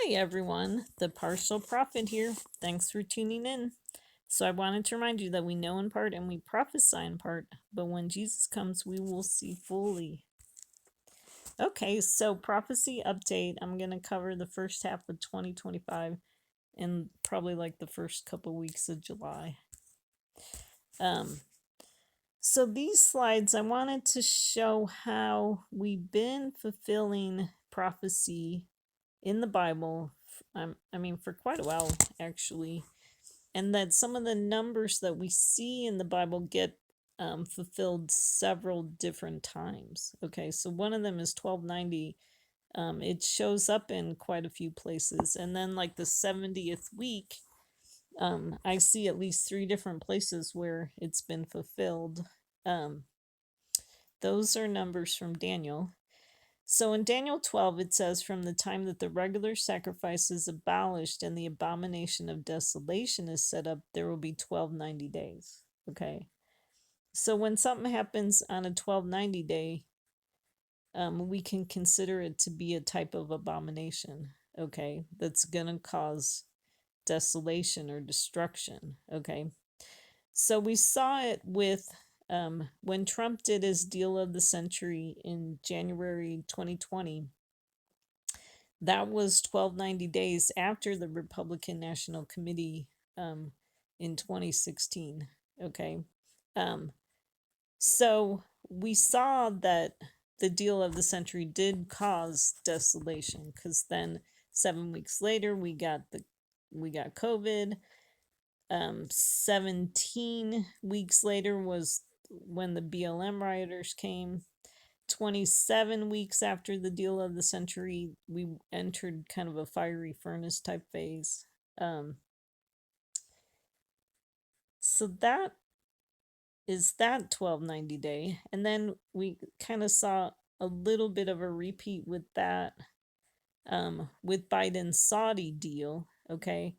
Hi everyone, the partial prophet here. Thanks for tuning in. So I wanted to remind you that we know in part and we prophesy in part, but when Jesus comes, we will see fully. Okay, so prophecy update. I'm going to cover the first half of 2025 and probably like the first couple weeks of July. So these slides, I wanted to show how we've been fulfilling prophecy in the Bible. For quite a while, actually. And that some of the numbers that we see in the Bible get fulfilled several different times. Okay, so one of them is 1290. It shows up in quite a few places. And then, like the 70th week, I see at least 3 different places where it's been fulfilled. Those are numbers from Daniel. So in Daniel 12, it says, from the time that the regular sacrifice is abolished and the abomination of desolation is set up, there will be 1290 days. Okay. So when something happens on a 1290 day, we can consider it to be a type of abomination. Okay. That's going to cause desolation or destruction. Okay. So we saw it with when Trump did his deal of the century in January 2020. That was 1290 days after the Republican National Committee in 2016. Okay. So we saw that the deal of the century did cause desolation, because then 7 weeks later we got COVID. 17 weeks later was when the BLM rioters came. 27 weeks after the deal of the century, we entered kind of a fiery furnace type phase. So that is that 1290 day. And then we kind of saw a little bit of a repeat with that with Biden's Saudi deal. Okay.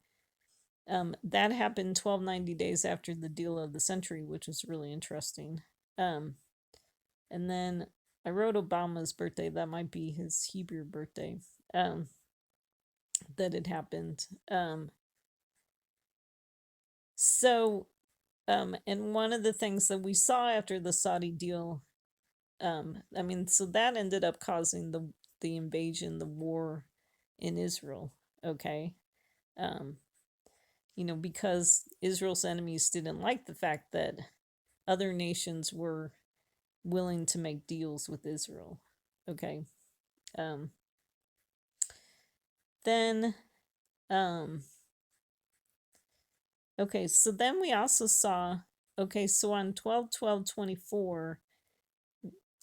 That happened 1290 days after the deal of the century, which was really interesting. And then I wrote Obama's birthday. That might be his Hebrew birthday. That had happened. And one of the things that we saw after the Saudi deal, so that ended up causing the invasion, the war in Israel. Okay. Because Israel's enemies didn't like the fact that other nations were willing to make deals with Israel. Okay. Then okay, so then we also saw, so on 12/12/24,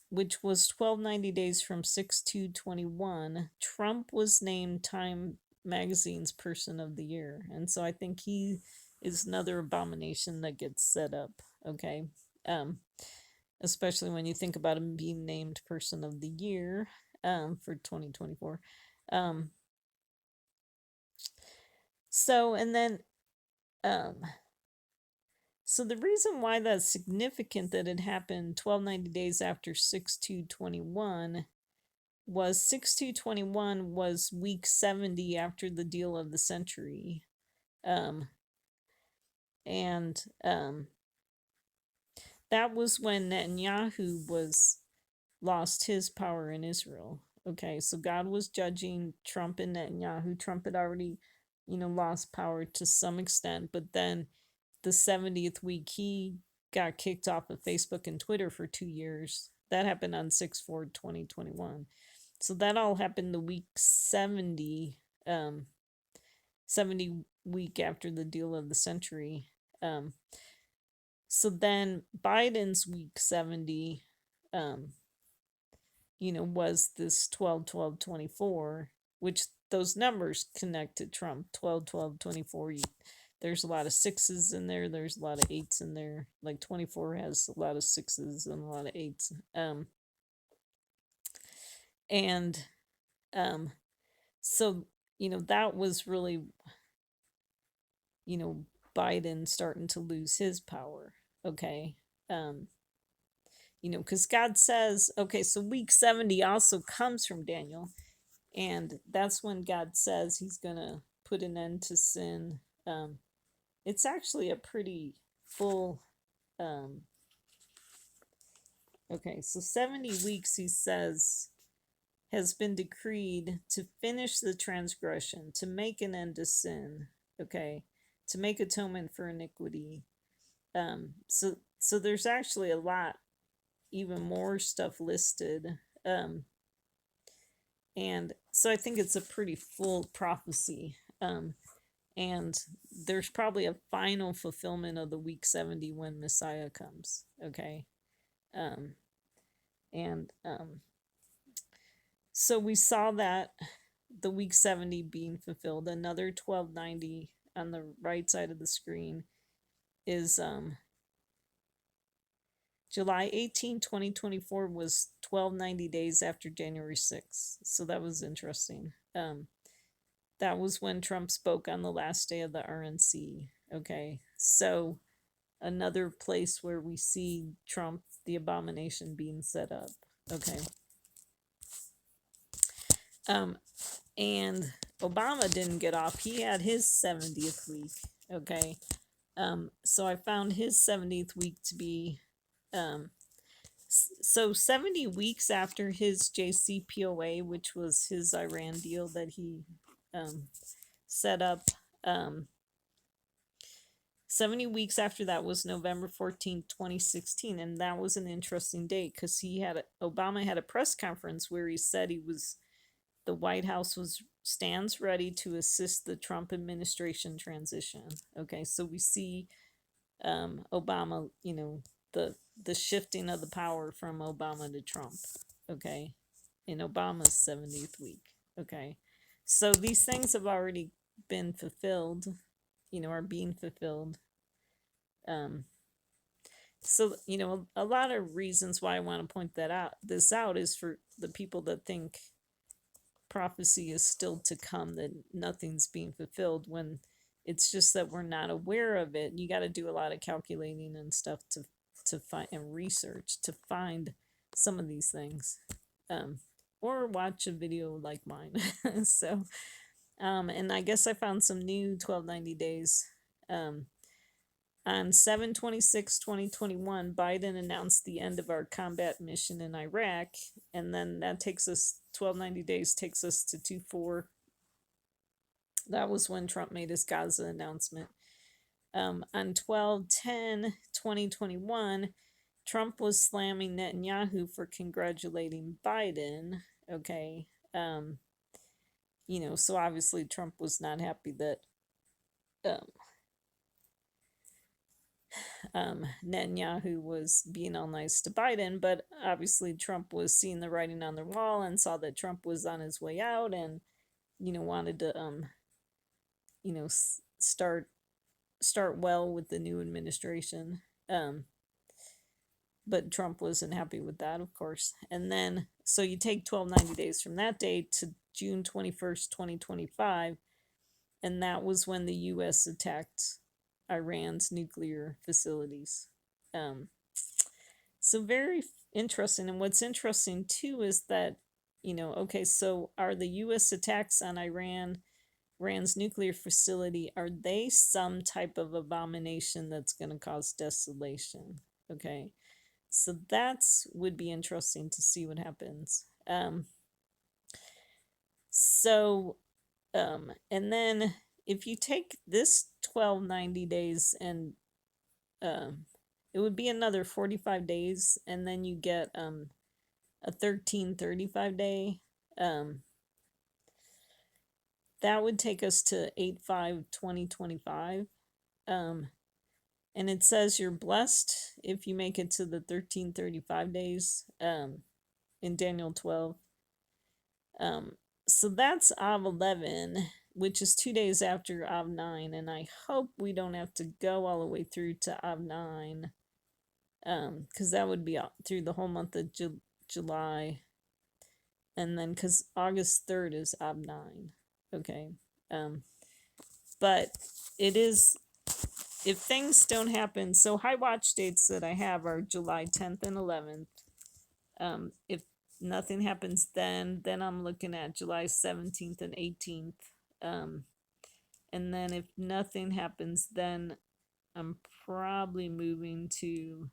which was 1290 days from 6/2/21, Trump was named Time Magazine's Person of the Year. And so I think he is another abomination that gets set up. Okay. Especially when you think about him being named Person of the Year for 2024. So the reason why that's significant that it happened 1290 days after 6/2/21 was 6/2/21 was week 70 after the deal of the century. That was when Netanyahu lost his power in Israel. Okay, so God was judging Trump and Netanyahu. Trump had already, lost power to some extent, but then the 70th week, he got kicked off of Facebook and Twitter for 2 years. That happened on 6/4/2021. So that all happened the week 70, 70 week after the deal of the century. So then Biden's week 70, was this 12/12/24, which those numbers connect to Trump. 12/12/24. There's a lot of 6s in there. There's a lot of 8s in there. Like 24 has a lot of 6s and a lot of 8s. So that was really, Biden starting to lose his power. Okay. Because God says, okay, so week 70 also comes from Daniel. And that's when God says he's going to put an end to sin. It's actually a pretty full. Um, okay, so 70 weeks, he says, has been decreed to finish the transgression, to make an end to sin, okay, to make atonement for iniquity. So there's actually a lot, even more stuff listed. And so I think it's a pretty full prophecy. And there's probably a final fulfillment of the week 70 when Messiah comes. Okay. Um, and So we saw that the week 70 being fulfilled. Another 1290 on the right side of the screen is July 18, 2024 was 1290 days after January 6th. So that was interesting. That was when Trump spoke on the last day of the RNC. Okay. So another place where we see Trump, the abomination, being set up. Okay. And Obama didn't get off. He had his 70th week. Okay. So I found his 70th week to be so 70 weeks after his JCPOA, which was his Iran deal that he set up. 70 weeks after that was November 14th, 2016. And that was an interesting date because Obama had a press conference where he said the White House stands ready to assist the Trump administration transition. Okay, so we see Obama, the shifting of the power from Obama to Trump. Okay, in Obama's 70th week. Okay, so these things have already been fulfilled, are being fulfilled. So a lot of reasons why I want to point this out is for the people that think prophecy is still to come, that nothing's being fulfilled, when it's just that we're not aware of it. You got to do a lot of calculating and stuff to find, and research to find some of these things, or watch a video like mine. So and I guess I found some new 1290 days. On 7/26/2021, Biden announced the end of our combat mission in Iraq, and then that takes us 1290 days, takes us to 2/4. That was when Trump made his Gaza announcement. On 12/10/2021, Trump was slamming Netanyahu for congratulating Biden. Okay. So obviously Trump was not happy that Netanyahu was being all nice to Biden, but obviously Trump was seeing the writing on the wall and saw that Trump was on his way out, and wanted to start well with the new administration. But Trump wasn't happy with that, of course. And then so you take 1290 days from that date to June 21st, 2025, and that was when the US attacked Iran's nuclear facilities. So very interesting. And what's interesting too is that, okay, so are the US attacks on Iran's nuclear facility, are they some type of abomination that's going to cause desolation? Okay. So that's would be interesting to see what happens. And then if you take this 1290 days and it would be another 45 days, and then you get a 1335 day. That would take us to 8/5/2025. And it says you're blessed if you make it to the 1335 days in Daniel 12. So that's Av 11, which is 2 days after Av 9. And I hope we don't have to go all the way through to Av 9, because that would be through the whole month of July. And then because August 3rd is Av 9. Okay. But it is, if things don't happen, so high watch dates that I have are July 10th and 11th. If nothing happens then I'm looking at July 17th and 18th. Um, and then if nothing happens then I'm probably moving to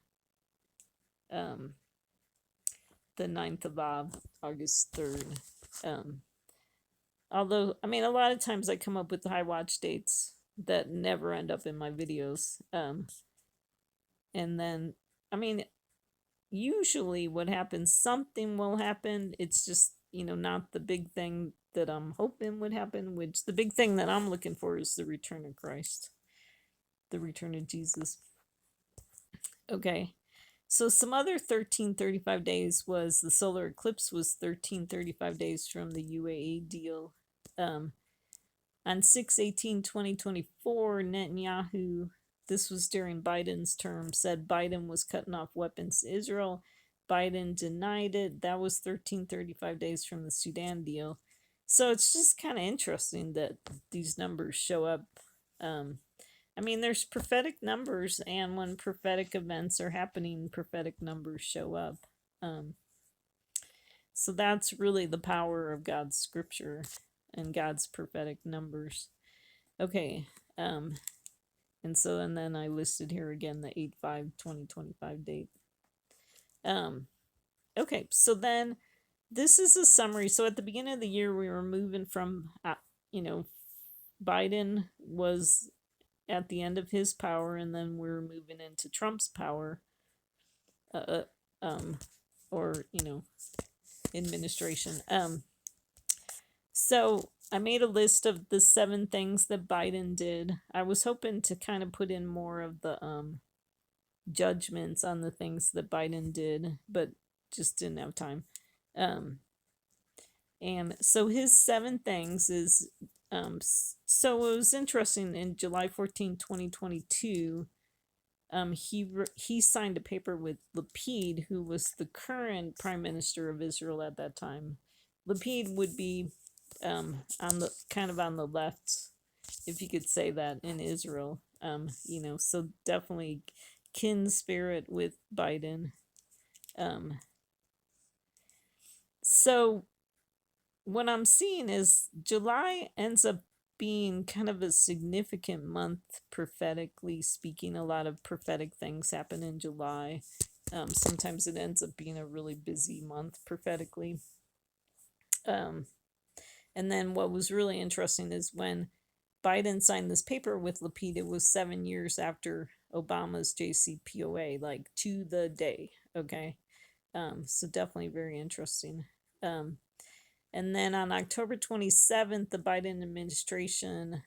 um, the 9th of August 3rd. Um, Although, I mean, a lot of times I come up with high watch dates that never end up in my videos. And then, I mean, usually what happens, something will happen. It's just, not the big thing that I'm hoping would happen, which the big thing that I'm looking for is the return of Christ, the return of Jesus. Okay. So some other 1335 days was the solar eclipse was 1335 days from the UAE deal. On 6/18/2024, Netanyahu, this was during Biden's term, said Biden was cutting off weapons to Israel. Biden denied it. That was 1335 days from the Sudan deal. So it's just kind of interesting that these numbers show up. I mean, there's prophetic numbers, and when prophetic events are happening, prophetic numbers show up. Um, so that's really the power of God's scripture and God's prophetic numbers. Okay. Um, and then I listed here again the 8/5/2025 date. Okay, so then this is a summary. So at the beginning of the year, we were moving from, Biden was at the end of his power, and then we're moving into Trump's power, uh, uh, um, or administration. So I made a list of the 7 things that Biden did. I was hoping to kind of put in more of the judgments on the things that Biden did, but just didn't have time. And so his 7 things is so it was interesting in July 14, 2022. He signed a paper with Lapid, who was the current prime minister of Israel at that time. Lapid would be on the kind of on the left, if you could say that, in Israel. So definitely kin spirit with Biden. So what I'm seeing is July ends up being kind of a significant month prophetically speaking. A lot of prophetic things happen in July. Sometimes it ends up being a really busy month prophetically. And then what was really interesting is when Biden signed this paper with Lapid, it was 7 years after Obama's JCPOA, like to the day. Okay. So definitely very interesting. And then on October 27th, the Biden administration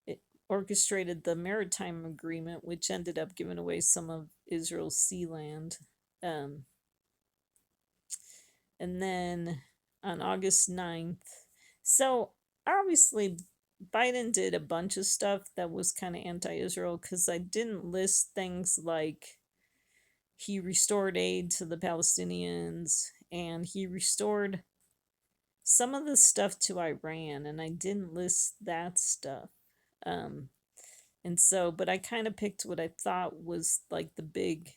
it orchestrated the maritime agreement, which ended up giving away some of Israel's sea land. And then on August 9th, so obviously Biden did a bunch of stuff that was kind of anti-Israel, because I didn't list things like he restored aid to the Palestinians and he restored some of the stuff to Iran, and I didn't list that stuff. And so, but I kind of picked what I thought was like the big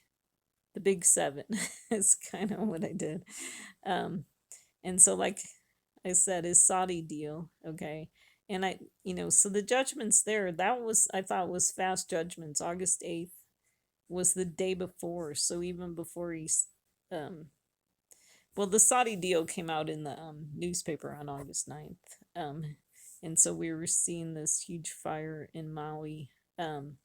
7 is kind of what I did. And so, like I said, his Saudi deal, okay. And so the judgments there, that was, I thought, was fast judgments. August 8th was the day before. So even before he's, well, the Saudi deal came out in the newspaper on August 9th. And so we were seeing this huge fire in Maui. And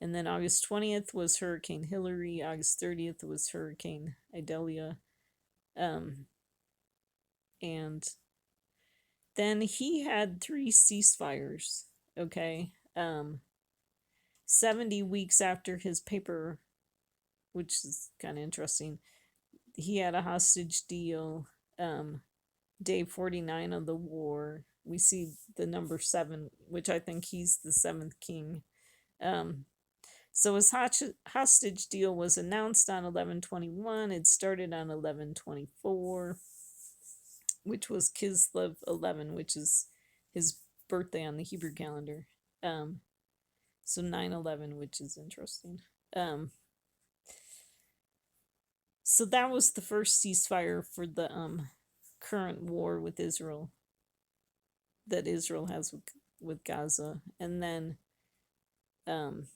then August 20th was Hurricane Hillary. August 30th was Hurricane Idalia. And then he had 3 ceasefires. Okay. 70 weeks after his paper, which is kind of interesting, he had a hostage deal. Day 49 of the war, we see the number 7, which I think he's the 7th king. So his hostage deal was announced on 11/21. It started on 11/24, which was Kislev 11, which is his birthday on the Hebrew calendar. So 9/11, which is interesting. So that was the first ceasefire for the current war with Israel that Israel has with Gaza. And then um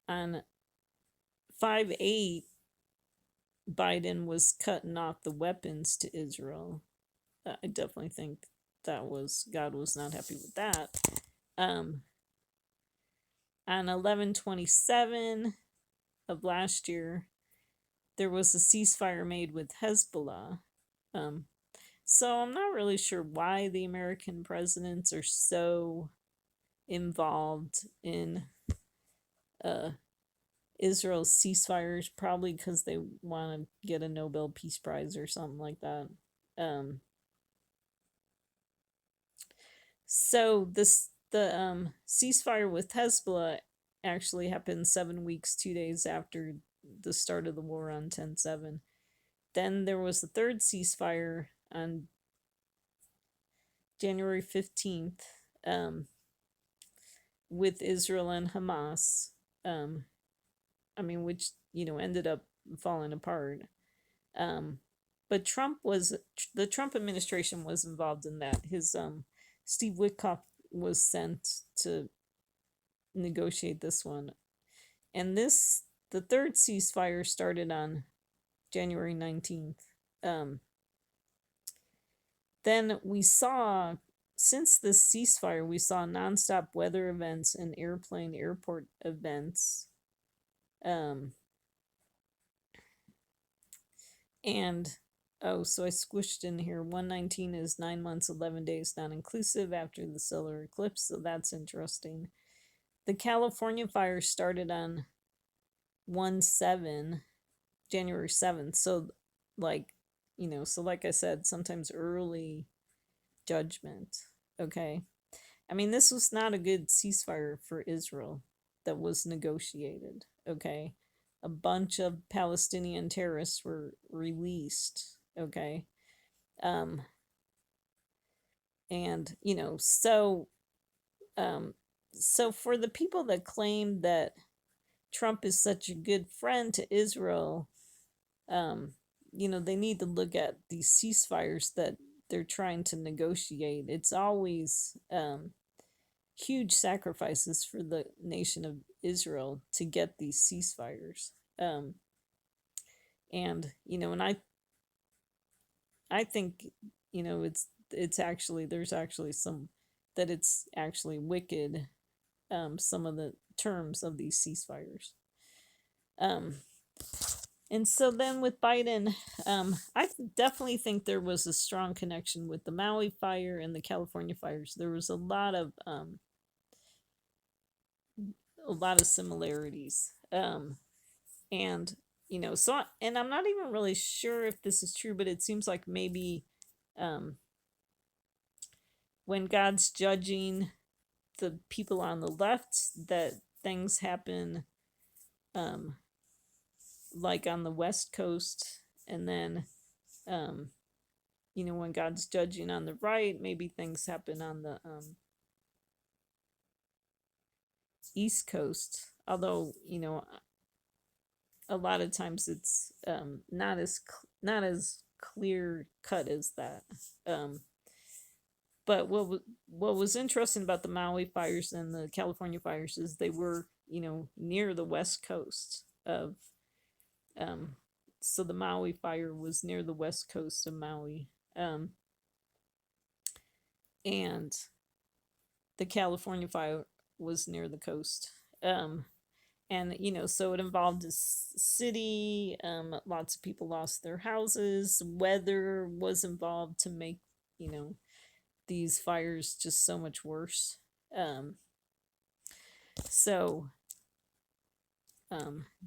on 5/8, Biden was cutting off the weapons to Israel. I definitely think that was God was not happy with that. Um, on 11/27 of last year, there was a ceasefire made with Hezbollah. Um, so I'm not really sure why the American presidents are so involved in uh, Israel's ceasefires, probably because they want to get a Nobel Peace Prize or something like that. Um, so the ceasefire with Hezbollah actually happened 7 weeks, 2 days after the start of the war on 10/7. Then there was the third ceasefire on January 15th, with Israel and Hamas. Which ended up falling apart. Um, but the Trump administration was involved in that. His Steve Witkoff was sent to negotiate this one, and the third ceasefire started on January 19th. Then we saw, since this ceasefire, we saw nonstop weather events and airport events. And so I squished in here 119 is 9 months, 11 days, not inclusive after the solar eclipse. So that's interesting. The California fire started on 1/7, January 7th. So, like, like I said, sometimes early judgment. Okay. This was not a good ceasefire for Israel that was negotiated. Okay. A bunch of Palestinian terrorists were released. Okay. Um, and, um, so for the people that claim that Trump is such a good friend to Israel, they need to look at these ceasefires that they're trying to negotiate. It's always huge sacrifices for the nation of Israel to get these ceasefires. And I think it's actually there's actually some that it's actually wicked. Some of the terms of these ceasefires. Um, and so then with Biden, I definitely think there was a strong connection with the Maui fire and the California fires. There was a lot of similarities. And and I'm not even really sure if this is true, but it seems like maybe um, when God's judging the people on the left, that things happen like on the West Coast, and then when God's judging on the right, maybe things happen on the East Coast. Although a lot of times it's not as clear cut as that. But what was interesting about the Maui fires and the California fires is they were near the west coast of so the Maui fire was near the west coast of Maui, and the California fire was near the coast. And so it involved a city. Lots of people lost their houses. Weather was involved to make these fires just so much worse. So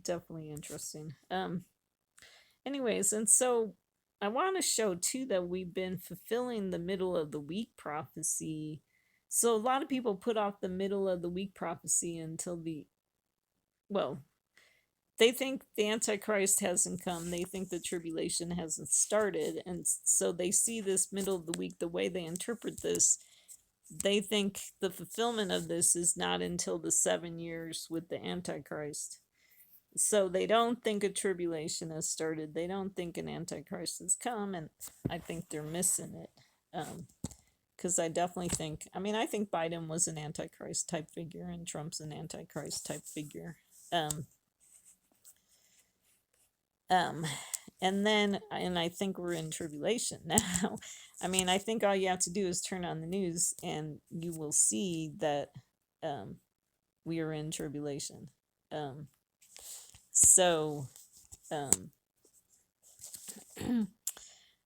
definitely interesting. Anyways, and so I want to show too that we've been fulfilling the middle of the week prophecy. So a lot of people put off the middle of the week prophecy until they think the Antichrist hasn't come. They think the tribulation hasn't started. And so they see this middle of the week, the way they interpret this, they think the fulfillment of this is not until the 7 years with the Antichrist. So they don't think a tribulation has started. They don't think an antichrist has come, and I think they're missing it. Because I definitely think, I mean, I think Biden was an antichrist type figure, and Trump's an antichrist type figure. Um, um, and I think we're in tribulation now. I mean, I think all you have to do is turn on the news, and you will see that um, we are in tribulation. Um, so, um,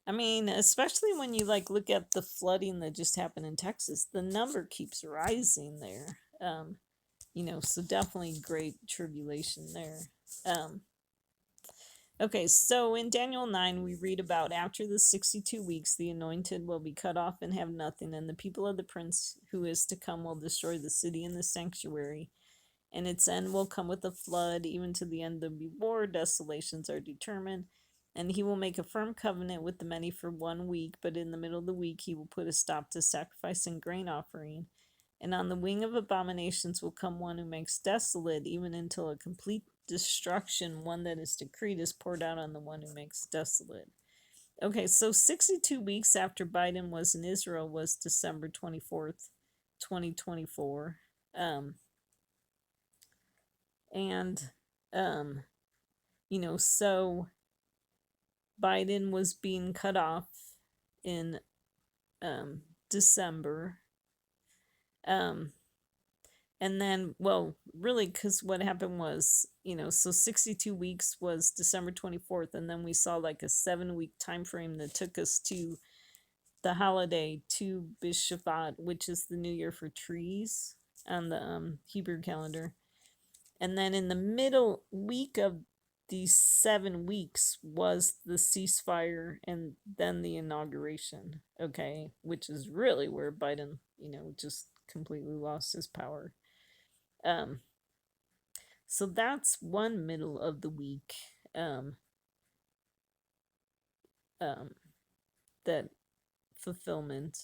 I mean, especially when you like look at the flooding that just happened in Texas, the number keeps rising there. So definitely great tribulation there. Um, okay, so in Daniel 9, we read about after the 62 weeks, the anointed will be cut off and have nothing, and the people of the prince who is to come will destroy the city and the sanctuary, and its end will come with a flood, even to the end of the war. Desolations are determined. And he will make a firm covenant with the many for 1 week, but in the middle of the week he will put a stop to sacrifice and grain offering. And on the wing of abominations will come one who makes desolate, even until a complete destruction, one that is decreed, is poured out on the one who makes desolate. Okay, so 62 weeks after Biden was in Israel was December 24th, 2024. And, um, so Biden was being cut off in December. Um, and then, well, really, because what happened was, so 62 weeks was December 24th, and then we saw like a 7 week time frame that took us to the holiday to B'Shabbat, which is the New Year for trees on the Hebrew calendar. And then in the middle week of these 7 weeks was the ceasefire and then the inauguration, okay, which is really where Biden, just completely lost his power. Um, so that's one middle of the week um, um, that fulfillment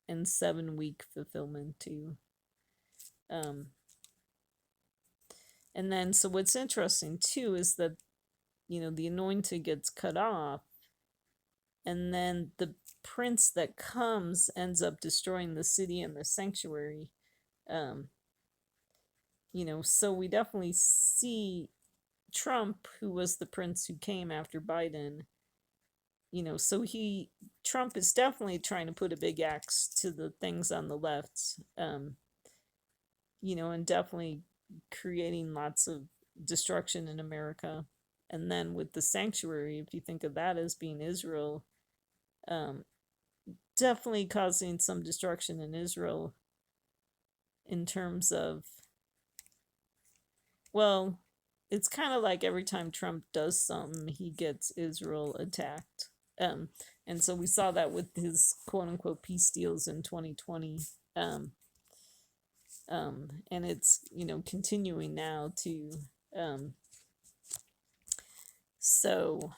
and 7 week fulfillment too. Um, and then, so what's interesting too is that, the anointed gets cut off, and then the prince that comes ends up destroying the city and the sanctuary. Um, so we definitely see Trump, who was the prince who came after Biden, so Trump is definitely trying to put a big axe to the things on the left, and definitely creating lots of destruction in America. And then with the sanctuary, if you think of that as being Israel, um, definitely causing some destruction in Israel in terms of, well, it's kind of like every time Trump does something, he gets Israel attacked. Um, and so we saw that with his quote unquote peace deals in 2020. Um, and it's, continuing now to, um, so,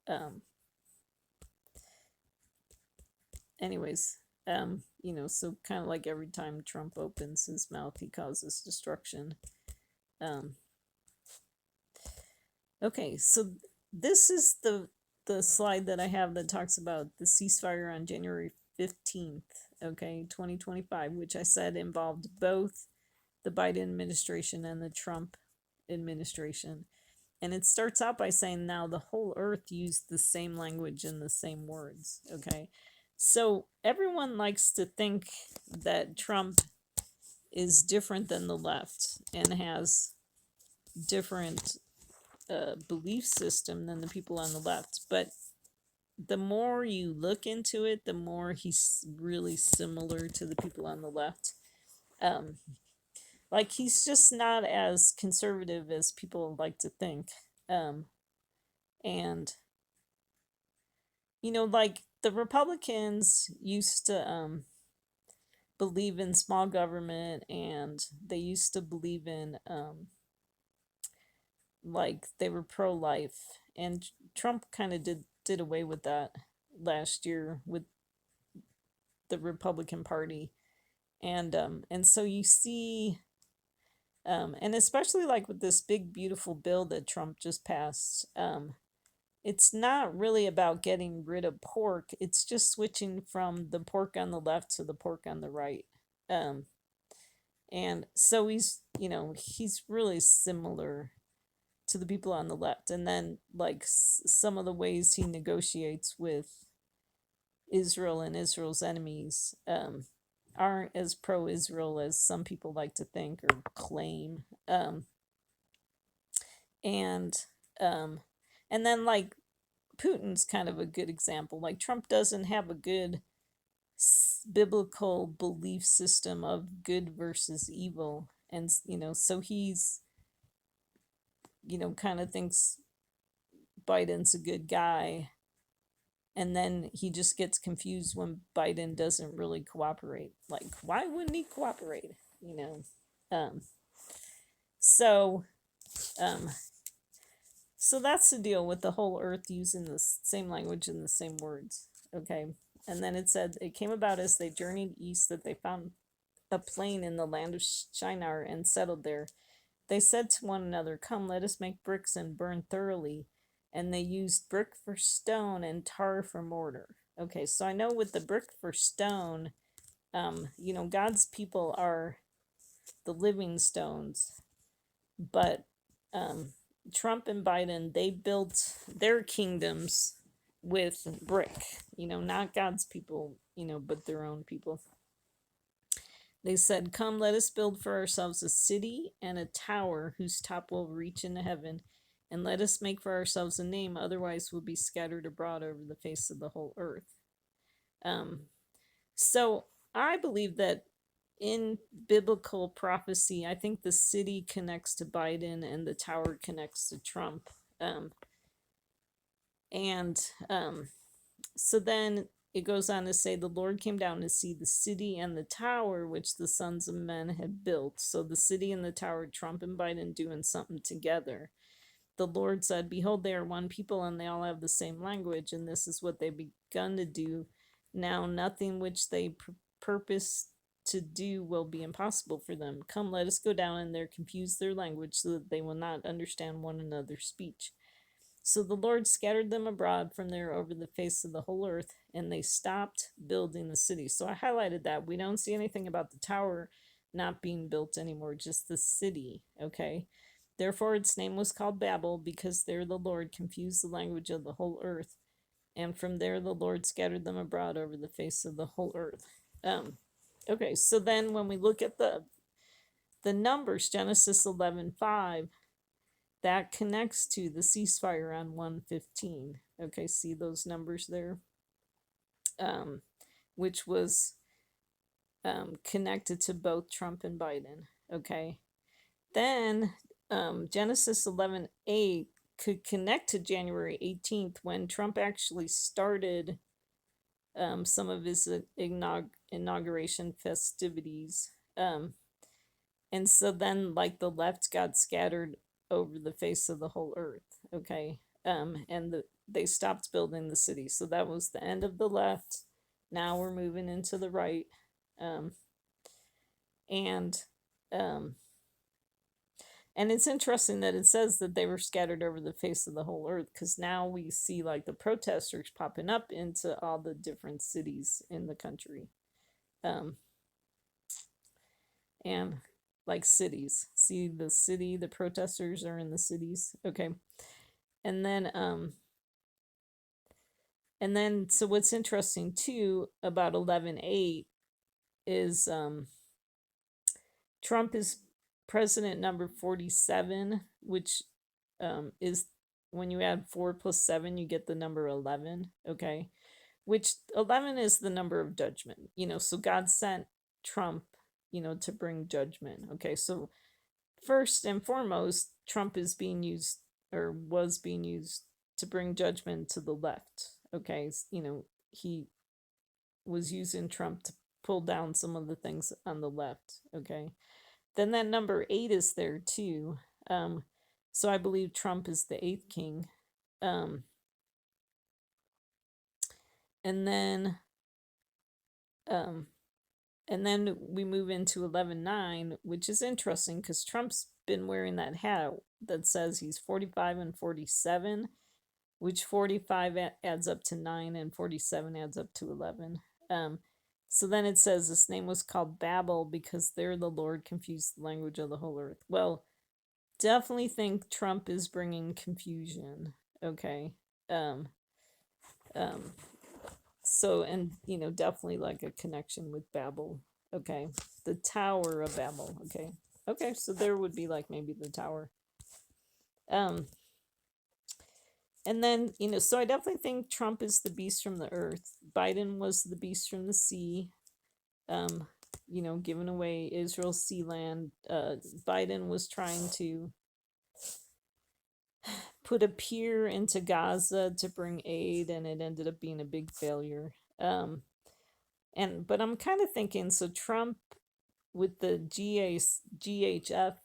um, anyways, so kind of like every time Trump opens his mouth, he causes destruction. Um, okay, so this is the slide that I have that talks about the ceasefire on January 15th, okay, 2025, which I said involved both the Biden administration and the Trump administration. And it starts out by saying now the whole earth used the same language and the same words, okay? So everyone likes to think that Trump is different than the left and has different belief system than the people on the left. But the more you look into it, the more he's really similar to the people on the left. Um, like he's just not as conservative as people like to think. And like the Republicans used to believe in small government, and they used to believe in like they were pro-life, and Trump kind of did away with that last year with the Republican Party. And so you see And especially like with this big beautiful bill that Trump just passed, it's not really about getting rid of pork. It's just switching from the pork on the left to the pork on the right. Um, and so he's really similar to the people on the left. And then like some of the ways he negotiates with Israel and Israel's enemies aren't as pro-Israel as some people like to think or claim. And um, and then like Putin's kind of a good example. Like Trump doesn't have a good biblical belief system of good versus evil, and so he's kind of thinks Biden's a good guy, and then he just gets confused when Biden doesn't really cooperate. Like, why wouldn't he cooperate? Um, so um, so that's the deal with the whole earth using the same language and the same words. Okay. And then it said, it came about as they journeyed east that they found a plain in the land of Shinar and settled there. They said to one another, "Come, let us make bricks and burn thoroughly." And they used brick for stone and tar for mortar. Okay, so I know with the brick for stone, God's people are the living stones, but um, Trump and Biden, they built their kingdoms with brick, not God's people, but their own people. They said, "Come, let us build for ourselves a city and a tower whose top will reach into heaven, and let us make for ourselves a name, otherwise we'll be scattered abroad over the face of the whole earth." Um, so I believe that in biblical prophecy, I think the city connects to Biden and the tower connects to Trump. Um, and So then it goes on to say, "The Lord came down to see the city and the tower which the sons of men had built." So the city and the tower, Trump and Biden doing something together. "The Lord said, Behold, they are one people, and they all have the same language, and this is what they've begun to do. Now nothing which they purpose to do will be impossible for them. Come, let us go down and there confuse their language, so that they will not understand one another's speech." So the Lord scattered them abroad from there over the face of the whole earth, and they stopped building the city. So I highlighted that. We don't see anything about the tower not being built anymore, just the city. Okay. "Therefore its name was called Babel, because there the Lord confused the language of the whole earth. And from there the Lord scattered them abroad over the face of the whole earth." Okay, so then when we look at the numbers, Genesis 11:5, that connects to the ceasefire on 115. Okay, see those numbers there? Which was connected to both Trump and Biden. Okay. Then Genesis 11:8 could connect to January 18th, when Trump actually started some of his inauguration festivities. And so then, like, the left got scattered over the face of the whole earth. Okay. And they stopped building the city. So that was the end of the left. Now we're moving into the right. Um, and um, and it's interesting that it says that they were scattered over the face of the whole earth, because now we see like the protesters popping up into all the different cities in the country. Um, and like cities. See the city, the protesters are in the cities. Okay. And then so what's interesting too about 11:8 is Trump is president number 47, which is when you add 4 plus 7, you get the number 11. Okay. Which 11 is the number of judgment. So God sent Trump, to bring judgment. Okay. So first and foremost, Trump is being used, or was being used, to bring judgment to the left. Okay. He was using Trump to pull down some of the things on the left. Okay. Then that number 8 is there too. So I believe Trump is the eighth king. Um, and then And then we move into 11:9, which is interesting because Trump's been wearing that hat that says he's 45 and 47, which 45 adds up to 9 and 47 adds up to 11. Um, so then it says this name was called Babel because there the Lord confused the language of the whole earth. Well, definitely think Trump is bringing confusion. Okay. Um, um, so, and, definitely like a connection with Babel. Okay. The Tower of Babel. Okay. Okay. So there would be like maybe the tower. Um, and then, so I definitely think Trump is the beast from the earth. Biden was the beast from the sea. Um, giving away Israel's sea land. Biden was trying to put a pier into Gaza to bring aid, and it ended up being a big failure. But I'm kind of thinking, so Trump with the GHF,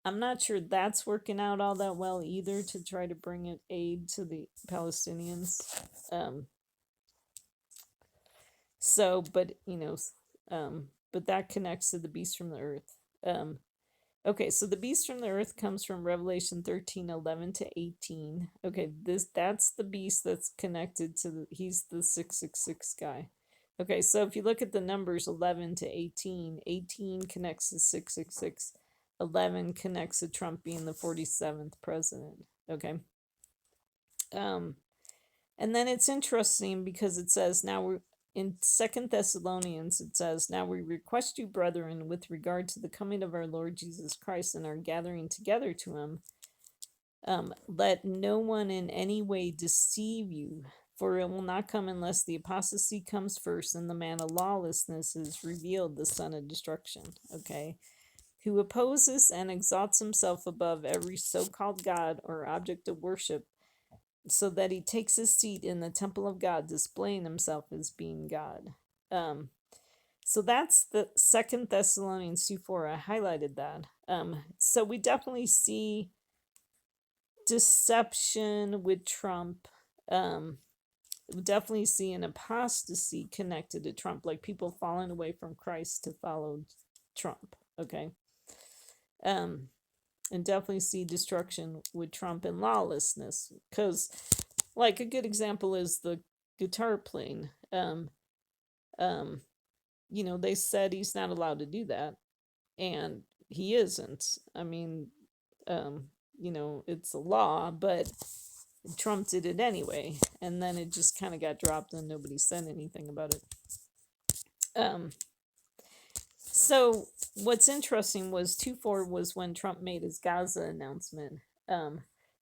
I'm not sure that's working out all that well either to try to bring it aid to the Palestinians. Um, so, but that connects to the beast from the earth. Okay, so the beast from the earth comes from Revelation 13:11 to 18. Okay, that's the beast that's connected to he's the 666 guy. Okay, so if you look at the numbers 11 to 18, 18 connects to 666, 11 connects to Trump being the 47th president. Okay. Um and then it's interesting because it says now we're in Second Thessalonians, it says, "Now we request you, brethren, with regard to the coming of our Lord Jesus Christ and our gathering together to him, let no one in any way deceive you, for it will not come unless the apostasy comes first and the man of lawlessness is revealed, the son of destruction." Okay. "Who opposes and exalts himself above every so called God or object of worship, so that he takes his seat in the temple of God, displaying himself as being God." So that's the Second Thessalonians 2:4. I highlighted that. So we definitely see deception with Trump. We definitely see an apostasy connected to Trump, like people falling away from Christ to follow Trump. Okay. And definitely see destruction with Trump and lawlessness, because like a good example is the guitar playing. Um, they said he's not allowed to do that, and he isn't. I mean, it's a law, but Trump did it anyway, and then it just kind of got dropped, and nobody said anything about it. So what's interesting was 2:4 was when Trump made his Gaza announcement.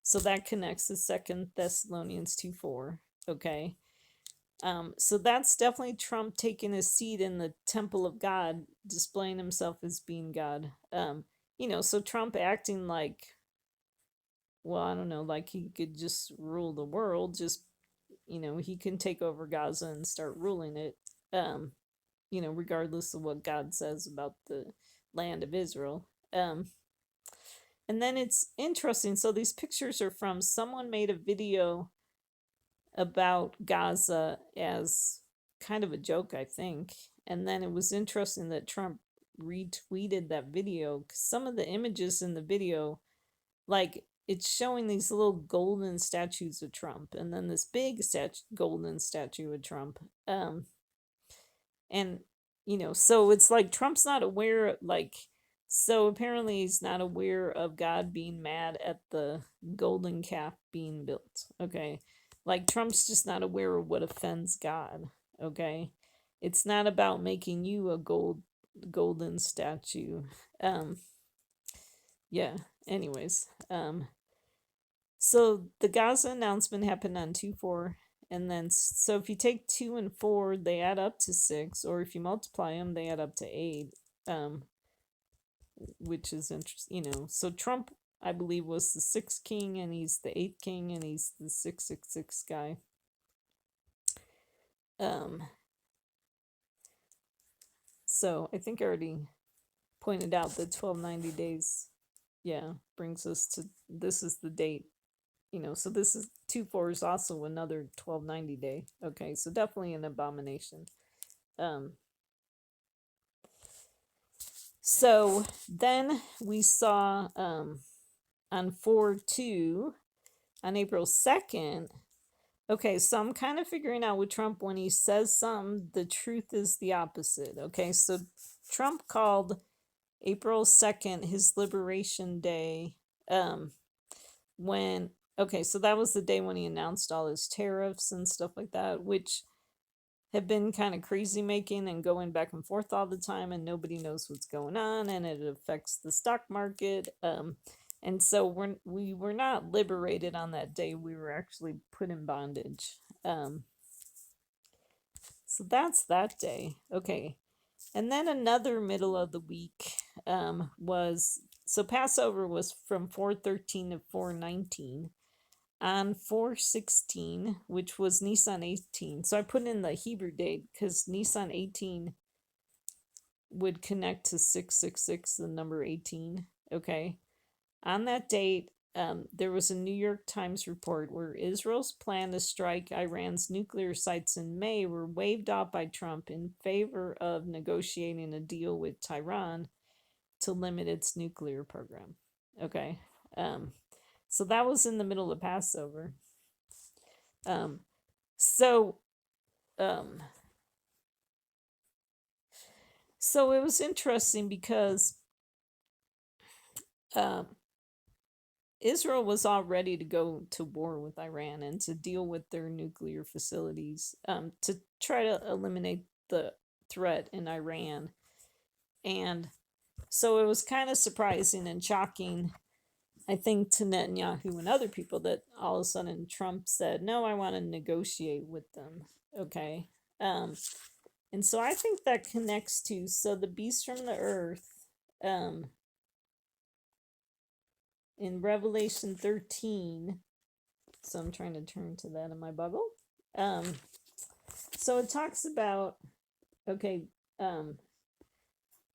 So that connects to Second Thessalonians 2:4. Okay. So that's definitely Trump taking his seat in the temple of God, displaying himself as being God. So Trump acting like, well, I don't know, like he could just rule the world, just, he can take over Gaza and start ruling it, regardless of what God says about the land of Israel. And then it's interesting. So these pictures are from someone made a video about Gaza as kind of a joke, I think. And then it was interesting that Trump retweeted that video because some of the images in the video, like it's showing these little golden statues of Trump and then this big golden statue of Trump. And so it's like Trump's not aware, like, so apparently he's not aware of God being mad at the golden calf being built. Okay. Like Trump's just not aware of what offends God. Okay. It's not about making you a golden statue. Um yeah, anyways. So the Gaza announcement happened on 2/4, and then so if you take 2 and 4, they add up to 6, or if you multiply them, they add up to 8. Which is interesting, So Trump, I believe, was the 6th king, and he's the 8th king, and he's the 666 guy. So I think I already pointed out that 1290 days, yeah, brings us to this is the date. So this is 2/4 is also another 1290 day. Okay, so definitely an abomination. So then we saw on 4/2 on April 2nd. Okay, so I'm kind of figuring out with Trump when he says something, the truth is the opposite. Okay, so Trump called April 2nd his Liberation Day. When, okay, so that was the day when he announced all his tariffs and stuff like that, which have been kind of crazy making and going back and forth all the time, and nobody knows what's going on, and it affects the stock market. And so we were not liberated on that day. We were actually put in bondage. So that's that day. Okay. And then another middle of the week was, so Passover was from 4/13 to 4/19. On 4/16, which was Nisan 18. So I put in the Hebrew date because Nisan 18 would connect to 666, the number 18. Okay. On that date, there was a New York Times report where Israel's plan to strike Iran's nuclear sites in May were waved off by Trump in favor of negotiating a deal with Tehran to limit its nuclear program. Okay. So that was in the middle of Passover. Um, so, um, so it was interesting because um, Israel was all ready to go to war with Iran and to deal with their nuclear facilities, to try to eliminate the threat in Iran. And so it was kind of surprising and shocking, I think, to Netanyahu and other people that all of a sudden Trump said, no, I want to negotiate with them. Okay. And so I think that connects to, so the beast from the earth, um, in Revelation 13. So I'm trying to turn to that in my Bible. Um, so it talks about, okay,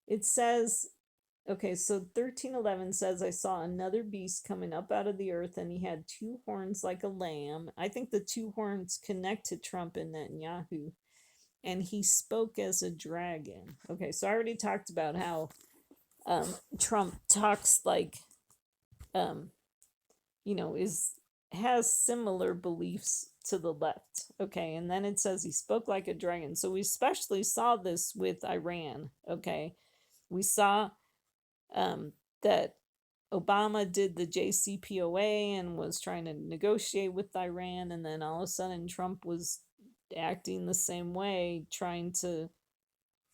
it says, okay, so 13:11 says, I saw another beast coming up out of the earth, and he had two horns like a lamb. I think the two horns connect to Trump and Netanyahu. And he spoke as a dragon. Okay, so I already talked about how Trump talks like, um, has similar beliefs to the left. Okay, and then it says he spoke like a dragon. So we especially saw this with Iran. Okay, we saw that Obama did the JCPOA and was trying to negotiate with Iran, and then all of a sudden Trump was acting the same way, trying to,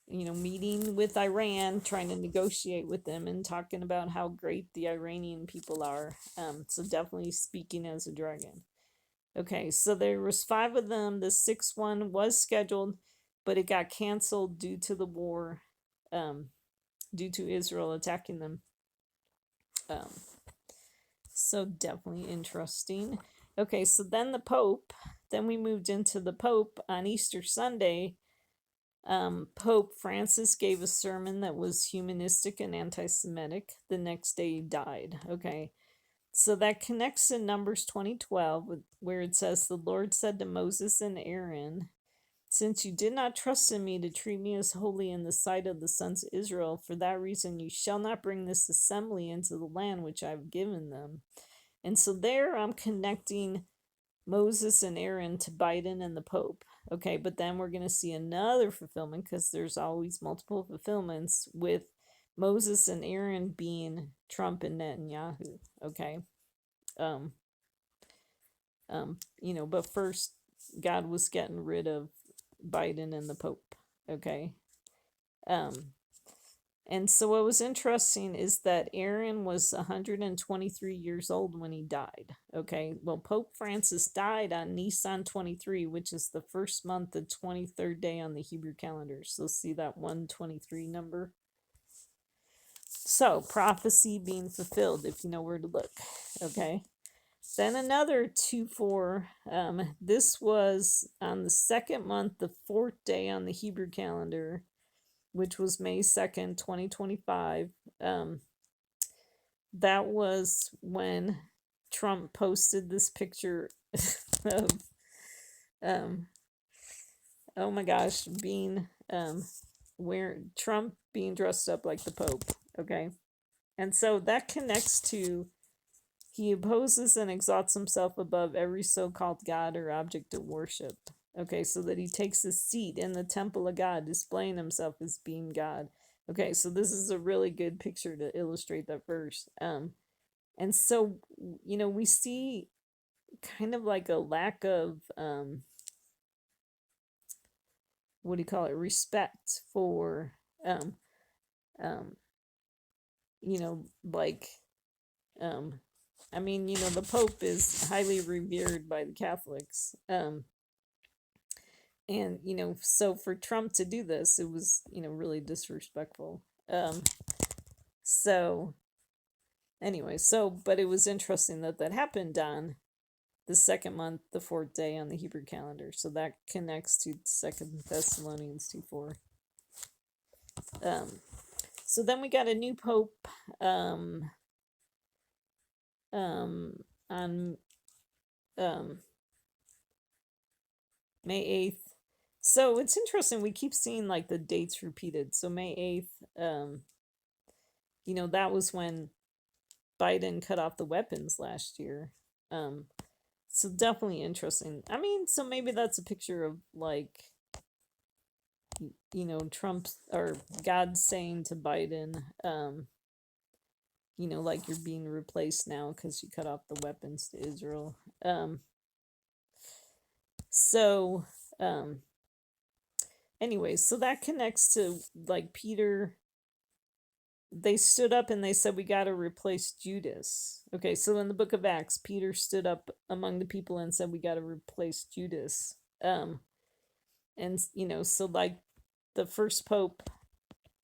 meeting with Iran, trying to negotiate with them and talking about how great the Iranian people are. So definitely speaking as a dragon. Okay, so there was 5 of them. The 6th one was scheduled, but it got canceled due to the war, due to Israel attacking them. So definitely interesting. Okay, so then the Pope, then we moved into the Pope on Easter Sunday. Pope Francis gave a sermon that was humanistic and anti-Semitic. The next day he died. Okay, so that connects to Numbers 20:12, where it says, the Lord said to Moses and Aaron, since you did not trust in me to treat me as holy in the sight of the sons of Israel, for that reason you shall not bring this assembly into the land which I have given them. And so there I'm connecting Moses and Aaron to Biden and the Pope. Okay, but then we're going to see another fulfillment, because there's always multiple fulfillments, with Moses and Aaron being Trump and Netanyahu. Okay. But first God was getting rid of Biden and the Pope. Okay. And so what was interesting is that Aaron was 123 years old when he died. Okay. Well, Pope Francis died on Nisan 23, which is the first month, the 23rd day on the Hebrew calendar. So see that 123 number. So prophecy being fulfilled, if you know where to look. Okay. Then another 2/4. This was on the 2nd month, the 4th day on the Hebrew calendar, which was May 2nd, 2025. That was when Trump posted this picture of, oh my gosh, being um, where Trump being dressed up like the Pope. Okay, and so that connects to he opposes and exalts himself above every so-called god or object of worship. Okay, so that he takes his seat in the temple of God, displaying himself as being God. Okay, so this is a really good picture to illustrate that verse. And so we see kind of like a lack of what do you call it, respect for um um like um I mean, the Pope is highly revered by the Catholics. And so for Trump to do this, it was really disrespectful. So anyway, but it was interesting that that happened on the second month, the fourth day on the Hebrew calendar. So that connects to Second Thessalonians 2:4. Um, so then we got a new pope um, on um, May 8th. So it's interesting. We keep seeing like the dates repeated. So May 8th, that was when Biden cut off the weapons last year. So definitely interesting. I mean, so maybe that's a picture of like Trump or God saying to Biden, like you're being replaced now because you cut off the weapons to Israel. So, um, anyway, so that connects to like Peter. They stood up and they said, we got to replace Judas. Okay, so in the book of Acts, Peter stood up among the people and said, we got to replace Judas. And, so like the first pope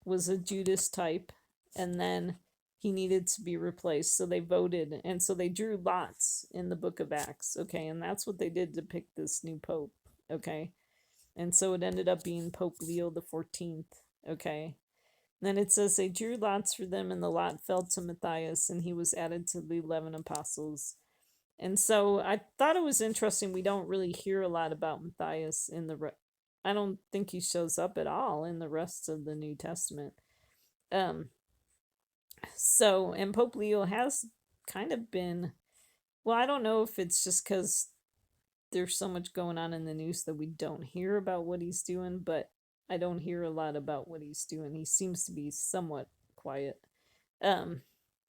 was a Judas type, and then he needed to be replaced. So they voted, and so they drew lots in the book of Acts. Okay, and that's what they did to pick this new pope. Okay, and so it ended up being Pope Leo the 14th. Okay, then it says they drew lots for them, and the lot fell to Matthias, and he was added to the 11 apostles. And so I thought it was interesting. We don't really hear a lot about Matthias in the. I don't think he shows up at all in the rest of the New Testament. Um, so, and Pope Leo has kind of been. Well, I don't know if it's just because there's so much going on in the news that we don't hear about what he's doing, but I don't hear a lot about what he's doing. He seems to be somewhat quiet. Um,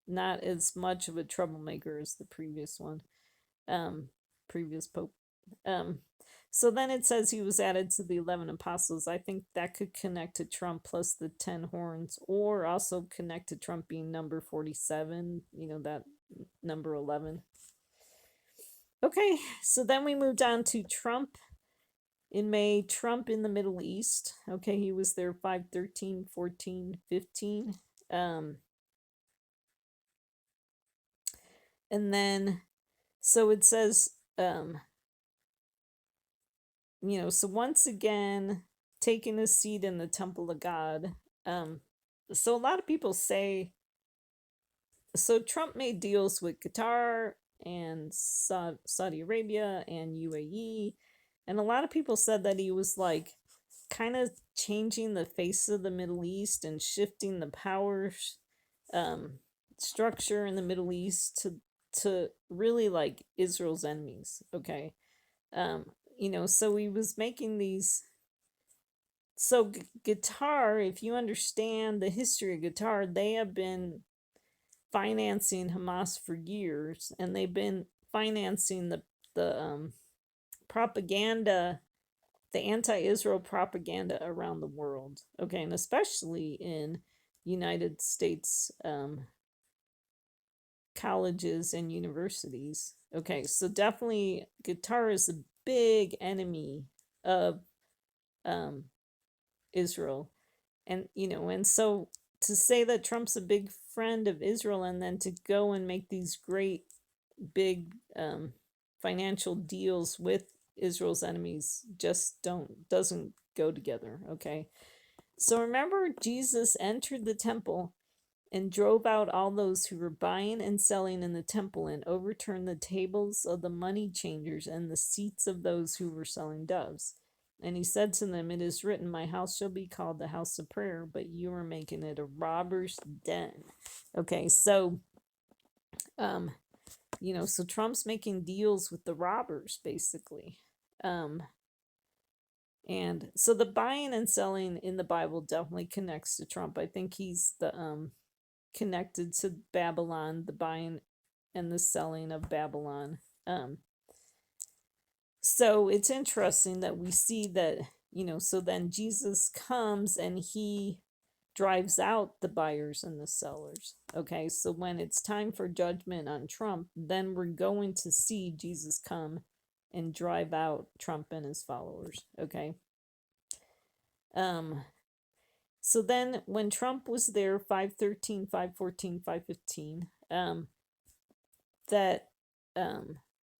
Not as much of a troublemaker as the previous one, previous pope. Um, so then it says he was added to the 11 apostles. I think that could connect to Trump plus the 10 horns, or also connect to Trump being number 47, that number 11. Okay, so then we moved on to Trump in May. Trump in the Middle East. Okay, he was there 5, 13, 14, 15. And then, so it says, so once again, taking a seat in the temple of God. So a lot of people say, so Trump made deals with Qatar and Saudi Arabia and UAE. And a lot of people said that he was like kind of changing the face of the Middle East and shifting the power structure in the Middle East to really like Israel's enemies. Okay. So he was making these. So Qatar, if you understand the history of Qatar, they have been financing Hamas for years, and they've been financing the propaganda, the anti-Israel propaganda around the world. Okay, and especially in United States colleges and universities. Okay, so definitely Qatar is a big enemy of Israel. And so to say that Trump's a big friend of Israel and then to go and make these great big financial deals with Israel's enemies just doesn't go together. Okay, so remember, Jesus entered the temple and drove out all those who were buying and selling in the temple, and overturned the tables of the money changers and the seats of those who were selling doves. And he said to them, "It is written, my house shall be called the house of prayer, but you are making it a robber's den." Okay, so um, so Trump's making deals with the robbers, basically. Um, and so the buying and selling in the Bible definitely connects to Trump. I think he's the connected to Babylon, the buying and the selling of Babylon. Um, so it's interesting that we see that, so then Jesus comes and he drives out the buyers and the sellers. Okay, so when it's time for judgment on Trump, then we're going to see Jesus come and drive out Trump and his followers. Okay. Um, so then when Trump was there, 513, 514, 515, that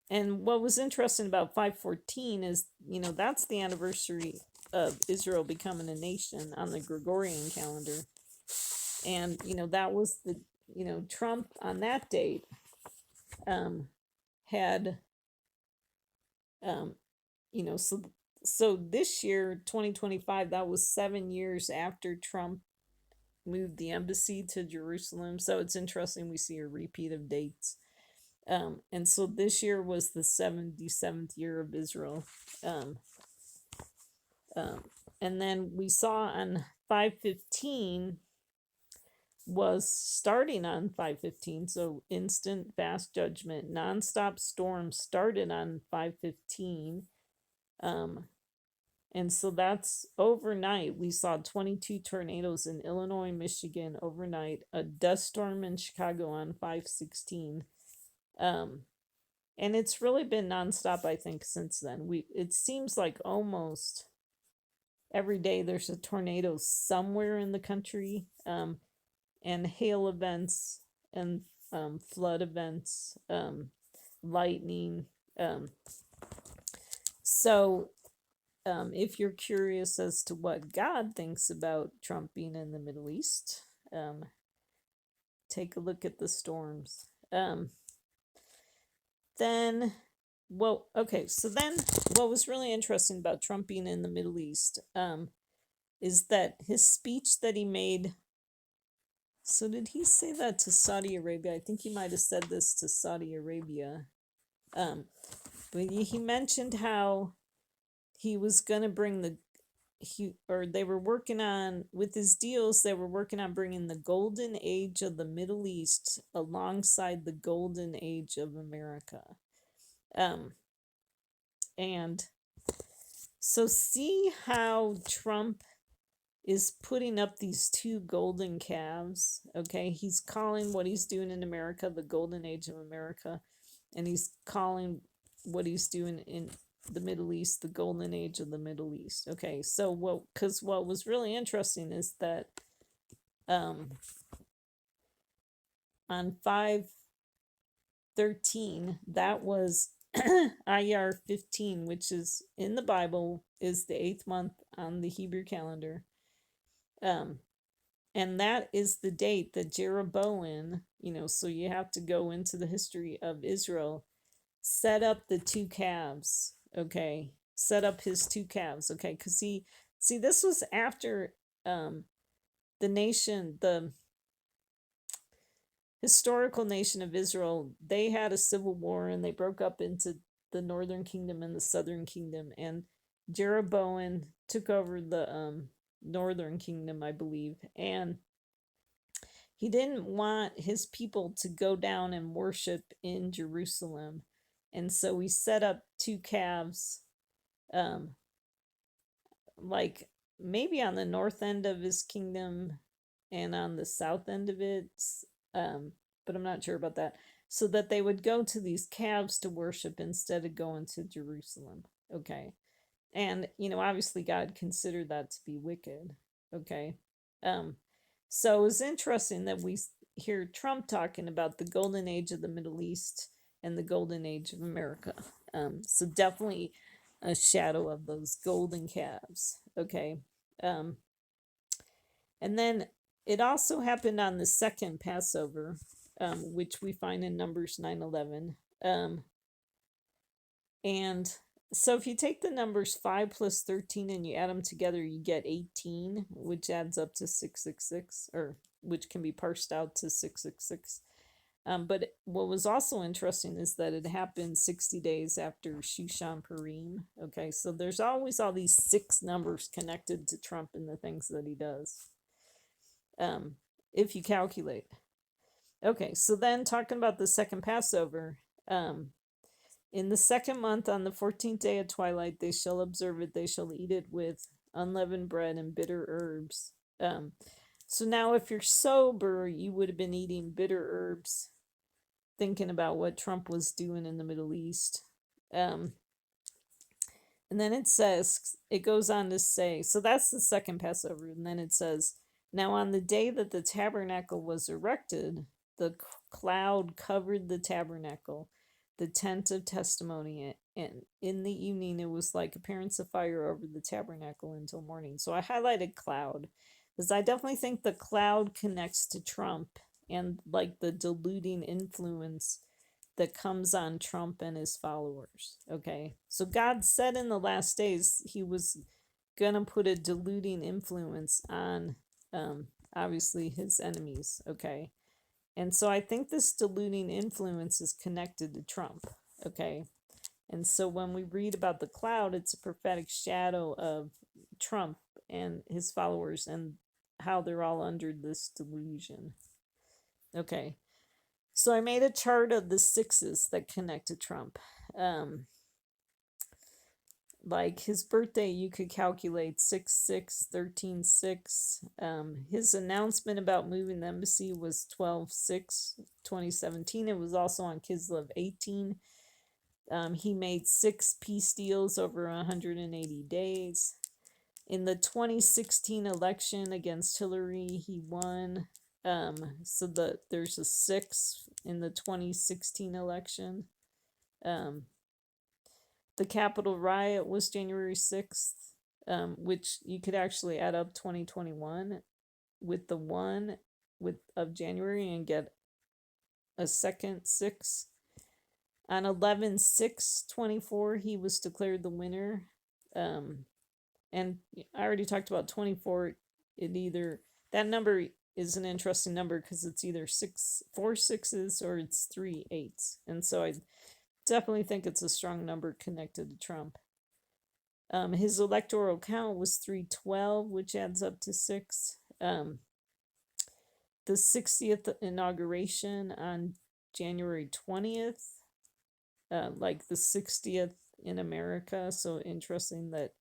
and what was interesting about 514 is, that's the anniversary of Israel becoming a nation on the Gregorian calendar. And, that was the, Trump on that date had, um, so this year, 2025, that was 7 years after Trump moved the embassy to Jerusalem. So it's interesting we see a repeat of dates. And so this year was the 77th year of Israel. Um, um, and then we saw on 515 was starting on 515. So instant fast judgment, nonstop storm started on 515. And so that's overnight. We saw 22 tornadoes in Illinois, Michigan overnight, a dust storm in Chicago on 516. And it's really been nonstop, I think, since then. It seems like almost every day there's a tornado somewhere in the country, and hail events and flood events, lightning. Um, so if you're curious as to what God thinks about Trump being in the Middle East, take a look at the storms. Then, well, okay, so then what was really interesting about Trump being in the Middle East is that his speech that he made. So, did he say that to Saudi Arabia? I think he might have said this to Saudi Arabia. But he mentioned how he was going to bring they were working on, with his deals, they were working on bringing the golden age of the Middle East alongside the golden age of America. And so see how Trump is putting up these two golden calves. Okay, he's calling what he's doing in America the golden age of America, and he's calling what he's doing in the Middle East the golden age of the Middle East. Okay, so what was really interesting is that on 513, that was IR 15, which is in the Bible, is the 8th month on the Hebrew calendar. And that is the date that Jeroboam, so you have to go into the history of Israel, set up the two calves. Okay, set up his two calves. Okay, because this was after the historical nation of Israel, they had a civil war and they broke up into the northern kingdom and the southern kingdom, and Jeroboam took over the northern kingdom, I believe, and he didn't want his people to go down and worship in Jerusalem. And so he set up two calves, like maybe on the north end of his kingdom and on the south end of it, but I'm not sure about that. So that they would go to these calves to worship instead of going to Jerusalem. Okay. And, obviously God considered that to be wicked. Okay. So it's interesting that we hear Trump talking about the golden age of the Middle East and the golden age of America. So definitely a shadow of those golden calves. Okay. And then it also happened on the second Passover, which we find in Numbers 9:11. And So if you take the numbers 5 plus 13 and you add them together, you get 18, which adds up to 666, or which can be parsed out to 666. But what was also interesting is that it happened 60 days after Shushan Purim. Okay, so there's always all these six numbers connected to Trump and the things that he does, um, if you calculate. Okay, so then talking about the second Passover, in the second month, on the 14th day of twilight, they shall observe it. They shall eat it with unleavened bread and bitter herbs. So now, if you're sober, you would have been eating bitter herbs, thinking about what Trump was doing in the Middle East. Um, and then it goes on to say, so that's the second Passover. And then it says, now on the day that the tabernacle was erected, the cloud covered the tabernacle, the tent of testimony, and in the evening it was like appearance of fire over the tabernacle until morning. So I highlighted cloud because I definitely think the cloud connects to Trump and like the diluting influence that comes on Trump and his followers. Okay. So God said in the last days he was going to put a diluting influence on obviously his enemies. Okay. And so I think this diluting influence is connected to Trump. Okay. And so when we read about the cloud, it's a prophetic shadow of Trump and his followers and how they're all under this delusion. Okay. So I made a chart of the sixes that connect to Trump. Like his birthday, you could calculate 6 6 13 6. His announcement about moving the embassy was 12 6 2017. It was also on Kislev 18. He made 6 peace deals over 180 days. In the 2016 election against Hillary, he won. So there's a 6 in the 2016 election. The Capitol riot was January 6th, which you could actually add up 2021 with the 1 of January and get a second 6. On 11/6/24, he was declared the winner. And I already talked about 24. That number is an interesting number because it's either 4 6s or it's 3 8s. And so I definitely think it's a strong number connected to Trump. His electoral count was 312, which adds up to 6. The 60th inauguration on January 20th, like the 60th in America. So interesting that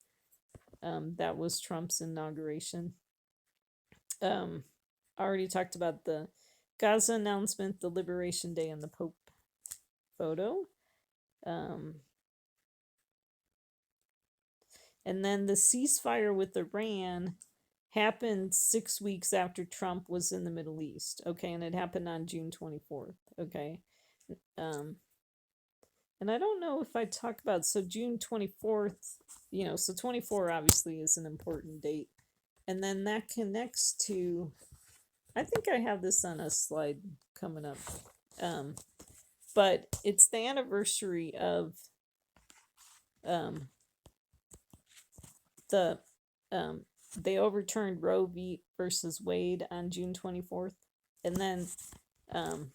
that was Trump's inauguration. I already talked about the Gaza announcement, the Liberation Day, and the Pope photo. And then the ceasefire with Iran happened 6 weeks after Trump was in the Middle East. Okay, and it happened on June 24th. Okay. And I don't know if I talk about, so June 24th, so 24 obviously is an important date. And then that connects to, I think I have this on a slide coming up. But it's the anniversary of they overturned Roe v. versus Wade on June 24th. And then the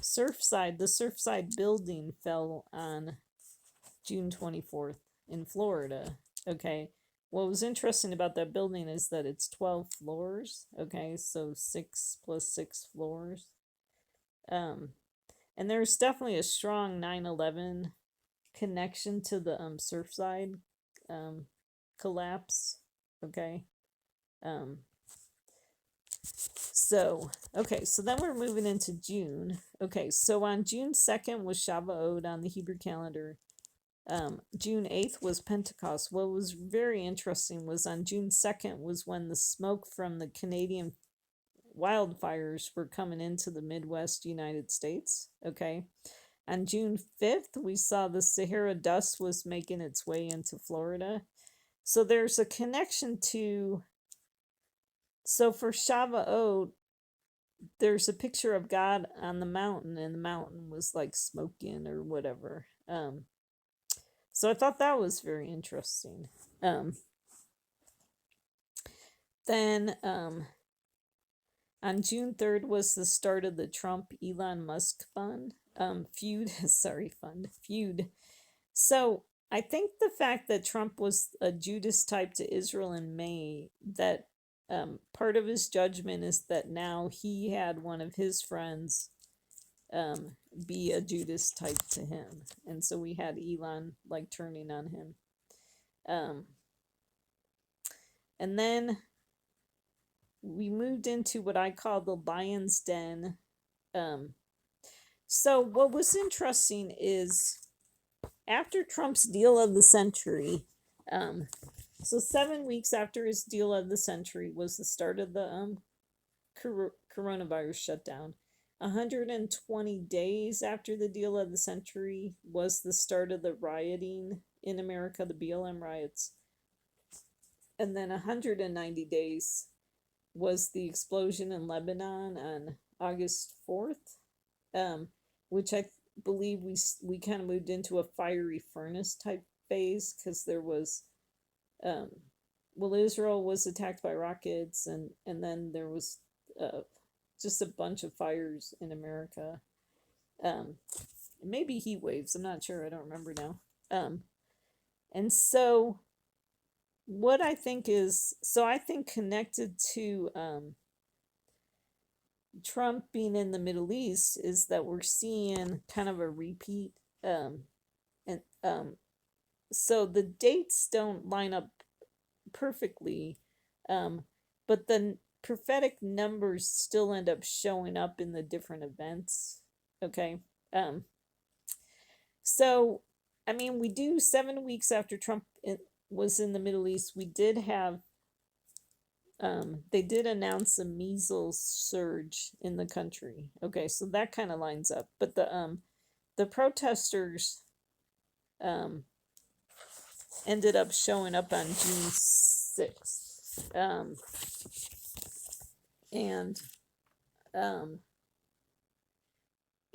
Surfside building fell on June 24th in Florida. Okay. What was interesting about that building is that it's 12 floors. Okay. So 6 plus 6 floors. And there's definitely a strong 9/11 connection to the Surfside collapse. Okay. So then we're moving into June. Okay, so on June 2nd was Shavuot on the Hebrew calendar. June 8th was Pentecost. What was very interesting was on June 2nd was when the smoke from the Canadian wildfires were coming into the Midwest United States. Okay. On June 5th, we saw the Sahara dust was making its way into Florida. So there's a connection to, so for Shavuot, there's a picture of God on the mountain, and the mountain was like smoking or whatever. So I thought that was very interesting. Um, then on June 3rd was the start of the Trump Elon Musk feud. Sorry, feud. So I think the fact that Trump was a Judas type to Israel in May, that part of his judgment is that now he had one of his friends be a Judas type to him. And so we had Elon like turning on him. Um, and then we moved into what I call the lion's den. Um, so what was interesting is after Trump's deal of the century, um, so 7 weeks after his deal of the century was the start of the coronavirus shutdown. 120 days after the deal of the century was the start of the rioting in America, the BLM riots. And then 190 days was the explosion in Lebanon on August 4th, which I believe we kind of moved into a fiery furnace type phase because there was, um, well, Israel was attacked by rockets, and then there was uh, just a bunch of fires in America. Um, Maybe heat waves. I'm not sure. I don't remember now. And so what I think is, so I think connected to Trump being in the Middle East is that we're seeing kind of a repeat. And so the dates don't line up perfectly, um, but the prophetic numbers still end up showing up in the different events. Okay. Um, so, I mean, we do 7 weeks after Trump was in the Middle East, we did have they did announce a measles surge in the country. Okay, so that kind of lines up. But the protesters um ended up showing up on June 6th. And um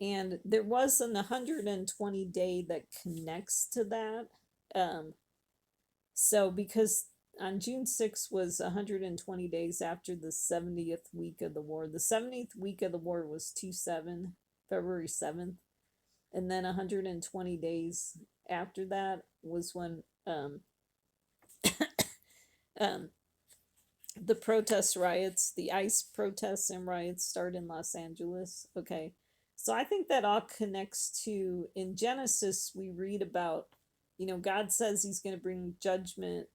and there was an 120 day that connects to that. So because on June 6th was 120 days after the 70th week of the war. The 70th week of the war was 2/7, February 7th. And then 120 days after that was when um, the protest riots, the ICE protests and riots started in Los Angeles. Okay. So I think that all connects to, in Genesis, we read about, God says he's going to bring judgment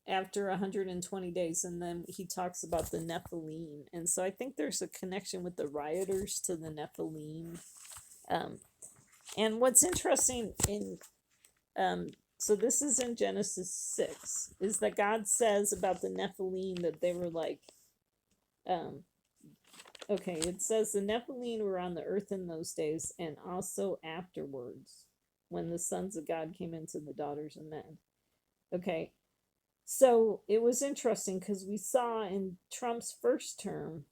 after 120 days, and then he talks about the Nephilim. And so I think there's a connection with the rioters to the Nephilim. And what's interesting so this is in Genesis 6, is that God says about the Nephilim that they were like, okay, it says the Nephilim were on the earth in those days and also afterwards when the sons of God came into the daughters of men. Okay, so it was interesting because we saw in Trump's first term,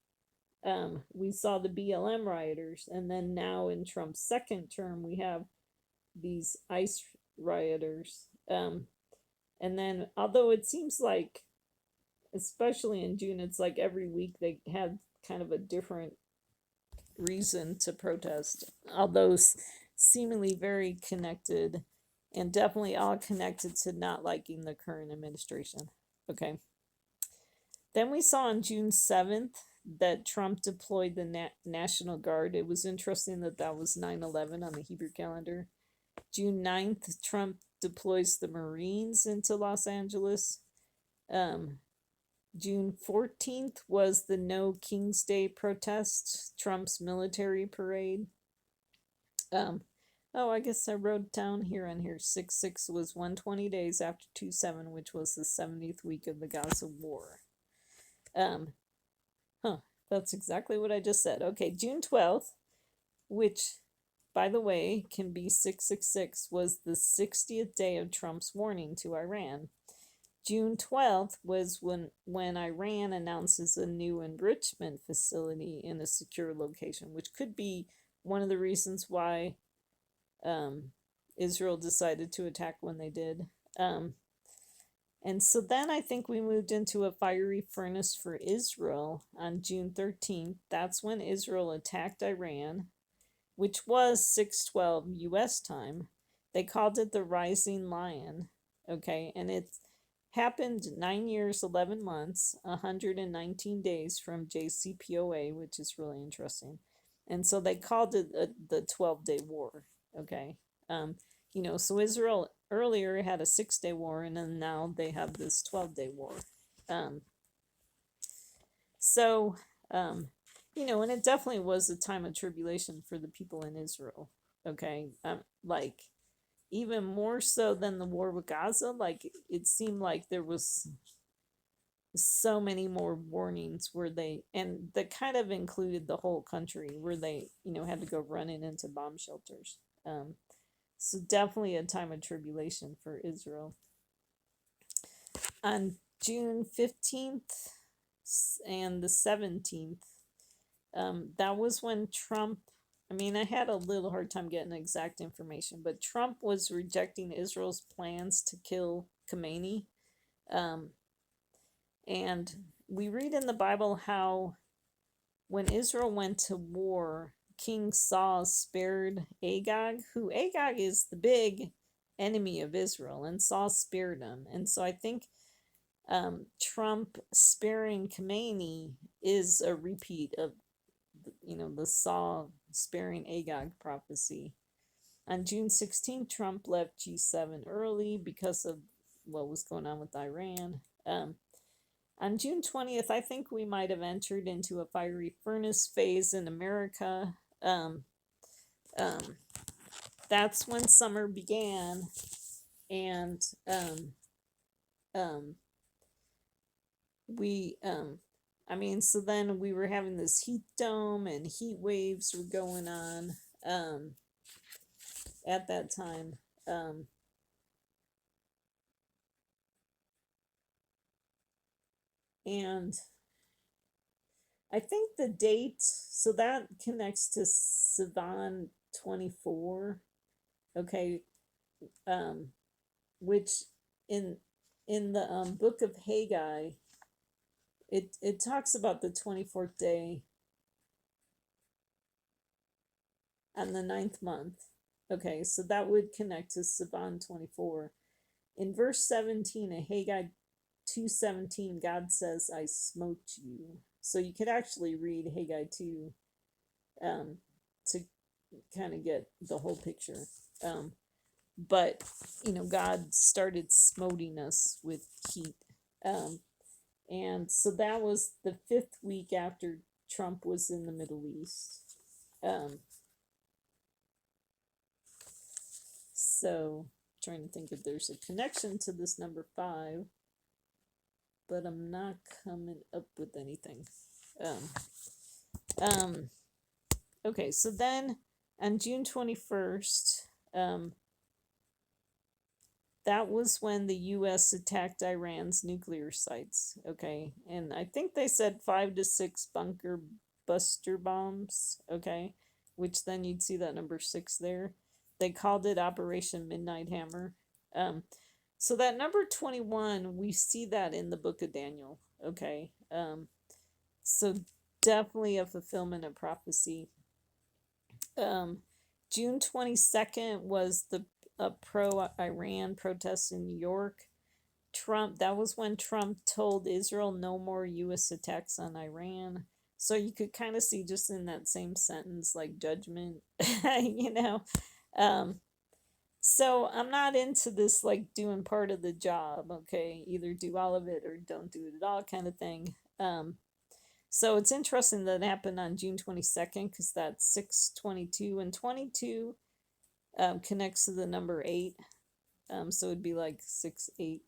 we saw the BLM rioters, and then now in Trump's second term, we have these ICE rioters. And then, although it seems like, especially in June, it's like every week they had kind of a different reason to protest, although seemingly very connected, and definitely all connected to not liking the current administration. Okay. Then we saw on June 7th that Trump deployed the National Guard. It was interesting that that was 9/11 on the Hebrew calendar. June 9th, Trump deploys the Marines into Los Angeles. June 14th was the No King's Day protest, Trump's military parade. Oh, I guess I wrote down here on here 6/6 was 120 days after 2/7, which was the 70th week of the Gaza war. Huh, that's exactly what I just said. Okay, June 12th, which, by the way, can be 666, was the 60th day of Trump's warning to Iran. June 12th was when Iran announces a new enrichment facility in a secure location, which could be one of the reasons why Israel decided to attack when they did. Um, and so then I think we moved into a fiery furnace for Israel on June 13th. That's when Israel attacked Iran, which was 6:12 US time. They called it the Rising Lion. Okay, and it happened 9 years, 11 months, 119 days from JCPOA, which is really interesting. And so they called it the 12-day war. Okay. Um, so Israel earlier had a 6-day war, and then now they have this 12-day war. Um, so, um, and it definitely was a time of tribulation for the people in Israel. Okay. Like, even more so than the war with Gaza, like, it seemed like there was so many more warnings where they, and that kind of included the whole country, where they, had to go running into bomb shelters. So definitely a time of tribulation for Israel. On June 15th and the 17th, that was when Trump, I had a little hard time getting exact information, but Trump was rejecting Israel's plans to kill Khamenei. And we read in the Bible how when Israel went to war, King Saul spared Agag, who Agag is the big enemy of Israel, and Saul spared him. And so I think Trump sparing Khamenei is a repeat of, the Saul sparing Agag prophecy. On June 16th, Trump left G7 early because of what was going on with Iran. On June 20th, I think we might have entered into a fiery furnace phase in America. That's when summer began, and so then we were having this heat dome, and heat waves were going on at that time. And I think the date, so that connects to Sivan 24. Okay. Which in the book of Haggai, it talks about the 24th day on the 9th month. Okay, so that would connect to Sivan 24. In verse 17 of Haggai 2:17, God says, I smote you. So you could actually read Haggai 2 to kind of get the whole picture. But, God started smoting us with heat. And so that was the 5th week after Trump was in the Middle East. So, trying to think if there's a connection to this number 5, but I'm not coming up with anything. Okay, so then on June 21st, that was when the U.S. attacked Iran's nuclear sites. Okay, and I think they said 5 to 6 bunker buster bombs. Okay, which then you'd see that number 6 there. They called it Operation Midnight Hammer. So that number 21, we see that in the book of Daniel. Okay, so definitely a fulfillment of prophecy. June 22nd was the pro-Iran protests in New York. That was when Trump told Israel no more U.S. attacks on Iran. So you could kind of see just in that same sentence, like judgment, So I'm not into this, like, doing part of the job, okay? Either do all of it or don't do it at all kind of thing. So it's interesting that it happened on June 22nd, because that's 6/22, and 22 connects to the number 8. So it'd be like 6/8.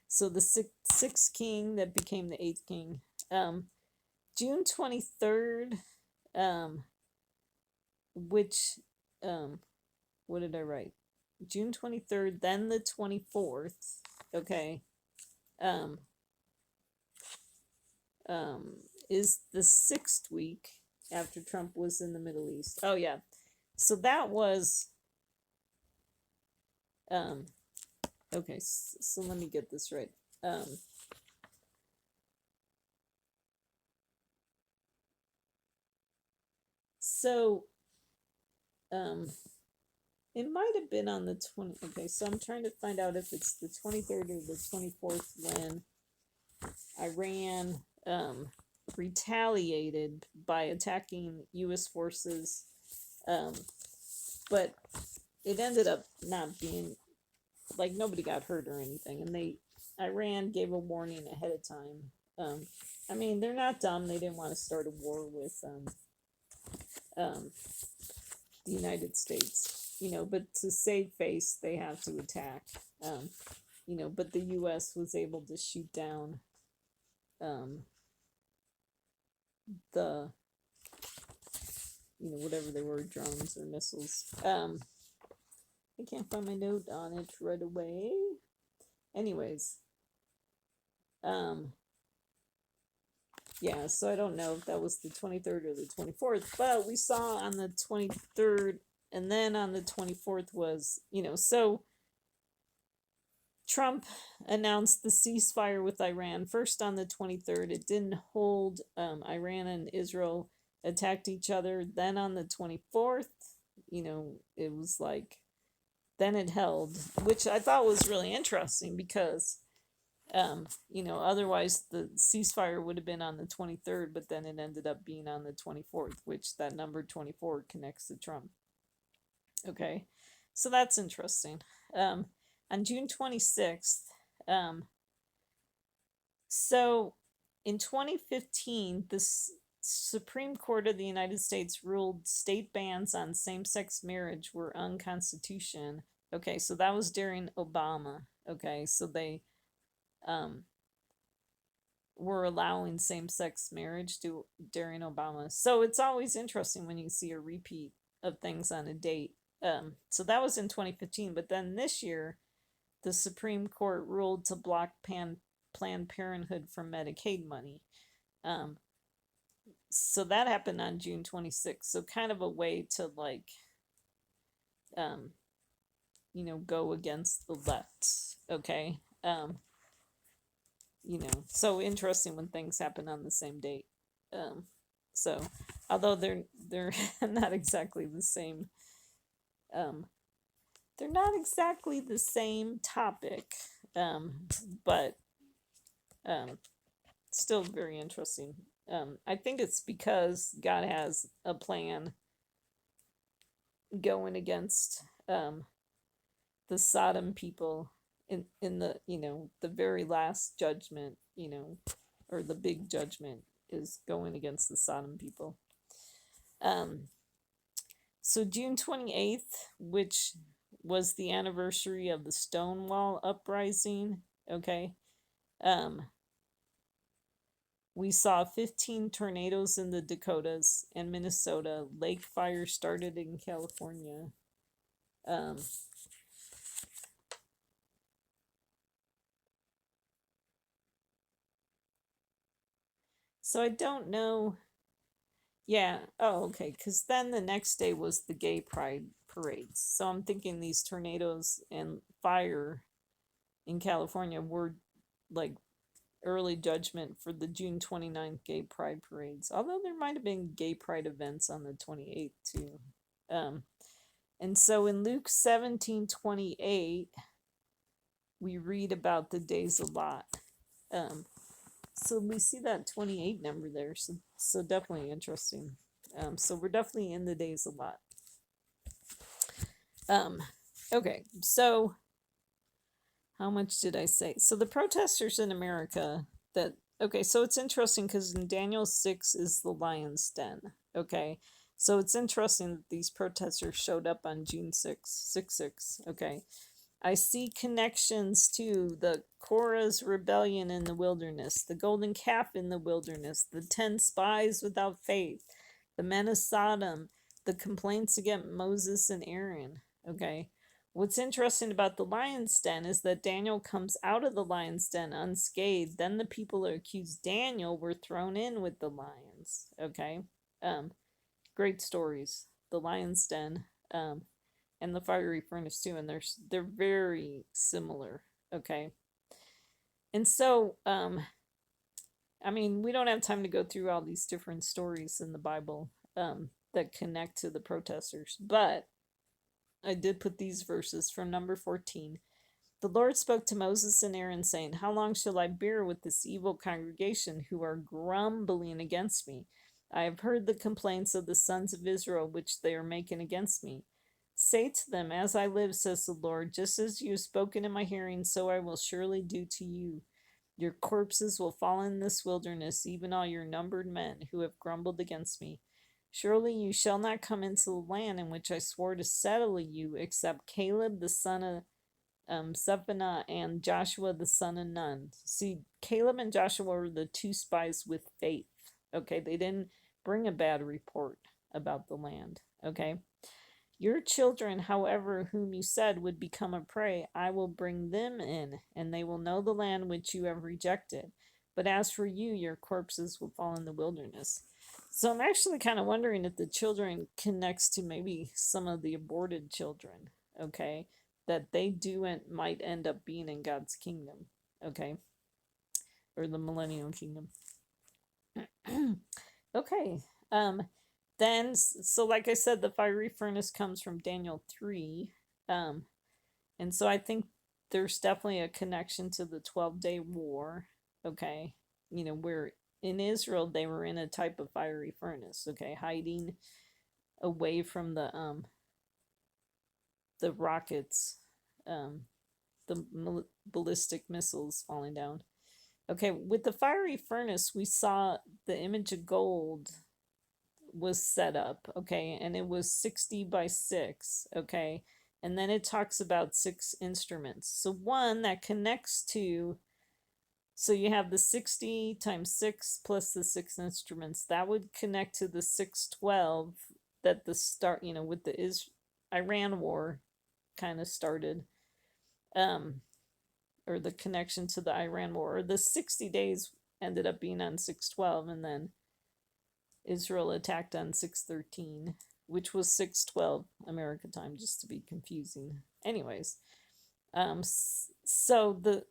So the sixth king that became the 8th king. June 23rd, which, what did I write? June 23rd, then the 24th. Okay. Is the 6th week after Trump was in the Middle East. Oh, yeah. So that was um okay, so let me get this right. Um so um it might have been on the 20. Okay, so I'm trying to find out if it's the 23rd or the 24th when Iran retaliated by attacking U.S. forces, um, but it ended up not being like nobody got hurt or anything, and Iran gave a warning ahead of time. I mean, they're not dumb; they didn't want to start a war with um, the United States, but to save face, they have to attack. Um, but the U.S. was able to shoot down um, the whatever they were, drones or missiles. I can't find my note on it right away. Anyways, um, yeah, so I don't know if that was the 23rd or the 24th, but we saw on the 23rd, and then on the 24th was, so Trump announced the ceasefire with Iran first on the 23rd. It didn't hold. Iran and Israel attacked each other. Then on the 24th, it was like, then it held, which I thought was really interesting because, otherwise the ceasefire would have been on the 23rd, but then it ended up being on the 24th, which that number 24 connects to Trump. Okay, so that's interesting. On June 26th, um, so in 2015, the Supreme Court of the United States ruled state bans on same sex marriage were unconstitutional. Okay, so that was during Obama. Okay, so they um, were allowing same sex marriage during Obama. So it's always interesting when you see a repeat of things on a date. So that was in 2015, but then this year, the Supreme Court ruled to block Planned Parenthood from Medicaid money. Um, so that happened on June 26th. So kind of a way to like, um, go against the left. Okay. So interesting when things happen on the same date. Um, so although they're not exactly the same, um, they're not exactly the same topic, um, but um, still very interesting. I think it's because God has a plan going against the Sodom people in the the very last judgment, or the big judgment is going against the Sodom people. Um, so June 28th, which was the anniversary of the Stonewall uprising, okay, um, we saw 15 tornadoes in the Dakotas and Minnesota. Lake fire started in California. Um, so I don't know. Yeah. Oh, okay. Because then the next day was the gay pride parades. So I'm thinking these tornadoes and fire in California were like early judgment for the June 29th gay pride parades. Although there might have been gay pride events on the 28th too. Um, and so in Luke 17:28, we read about the days a lot. Um, so we see that 28 number there. So definitely interesting. So we're definitely in the days a lot. Um, okay, so how much did I say? So the protesters in America that okay, so it's interesting because in Daniel 6 is the lion's den. Okay. So it's interesting that these protesters showed up on June 6. Okay. I see connections to the Korah's rebellion in the wilderness, the golden calf in the wilderness, the 10 spies without faith, the men of Sodom, the complaints against Moses and Aaron. Okay. What's interesting about the lion's den is that Daniel comes out of the lion's den unscathed. Then the people who accused Daniel were thrown in with the lions. Okay. Um, Great stories. the lion's den, and the fiery furnace too, and they're very similar. Okay, and so I mean, we don't have time to go through all these different stories in the Bible that connect to the protesters, but I did put these verses from number 14. The Lord spoke to Moses and Aaron, saying, How long shall I bear with this evil congregation who are grumbling against me? I have heard the complaints of the sons of Israel which they are making against me. Say to them, As I live, says the Lord, just as you have spoken in my hearing, so I will surely do to you. Your corpses will fall in this wilderness, even all your numbered men who have grumbled against me. Surely you shall not come into the land in which I swore to settle you, except Caleb the son of Zephaniah and Joshua the son of Nun. See, Caleb and Joshua were the two spies with faith. Okay, they didn't bring a bad report about the land. Okay. Your children, however, whom you said would become a prey, I will bring them in, and they will know the land which you have rejected. But as for you, your corpses will fall in the wilderness. So I'm actually kind of wondering if the children connects to maybe some of the aborted children, okay, that they do and might end up being in God's kingdom, okay, or the millennial kingdom. Okay. Then so like I said, the fiery furnace comes from Daniel 3. And so I think there's definitely a connection to the 12-day war, okay? Where in Israel they were in a type of fiery furnace, okay, hiding away from the rockets, the ballistic missiles falling down. Okay, with the fiery furnace, we saw the image of gold was set up, okay, and it was 60 by 6, okay, and then it talks about 6 instruments. So one that connects to, so you have the 60 times 6 plus the 6 instruments, that would connect to the 612 that the start, with the Iran war kind of started, or the connection to the Iran war, or the 60 days ended up being on 612, and then Israel attacked on 613, which was 612 America time, just to be confusing. Anyways, so the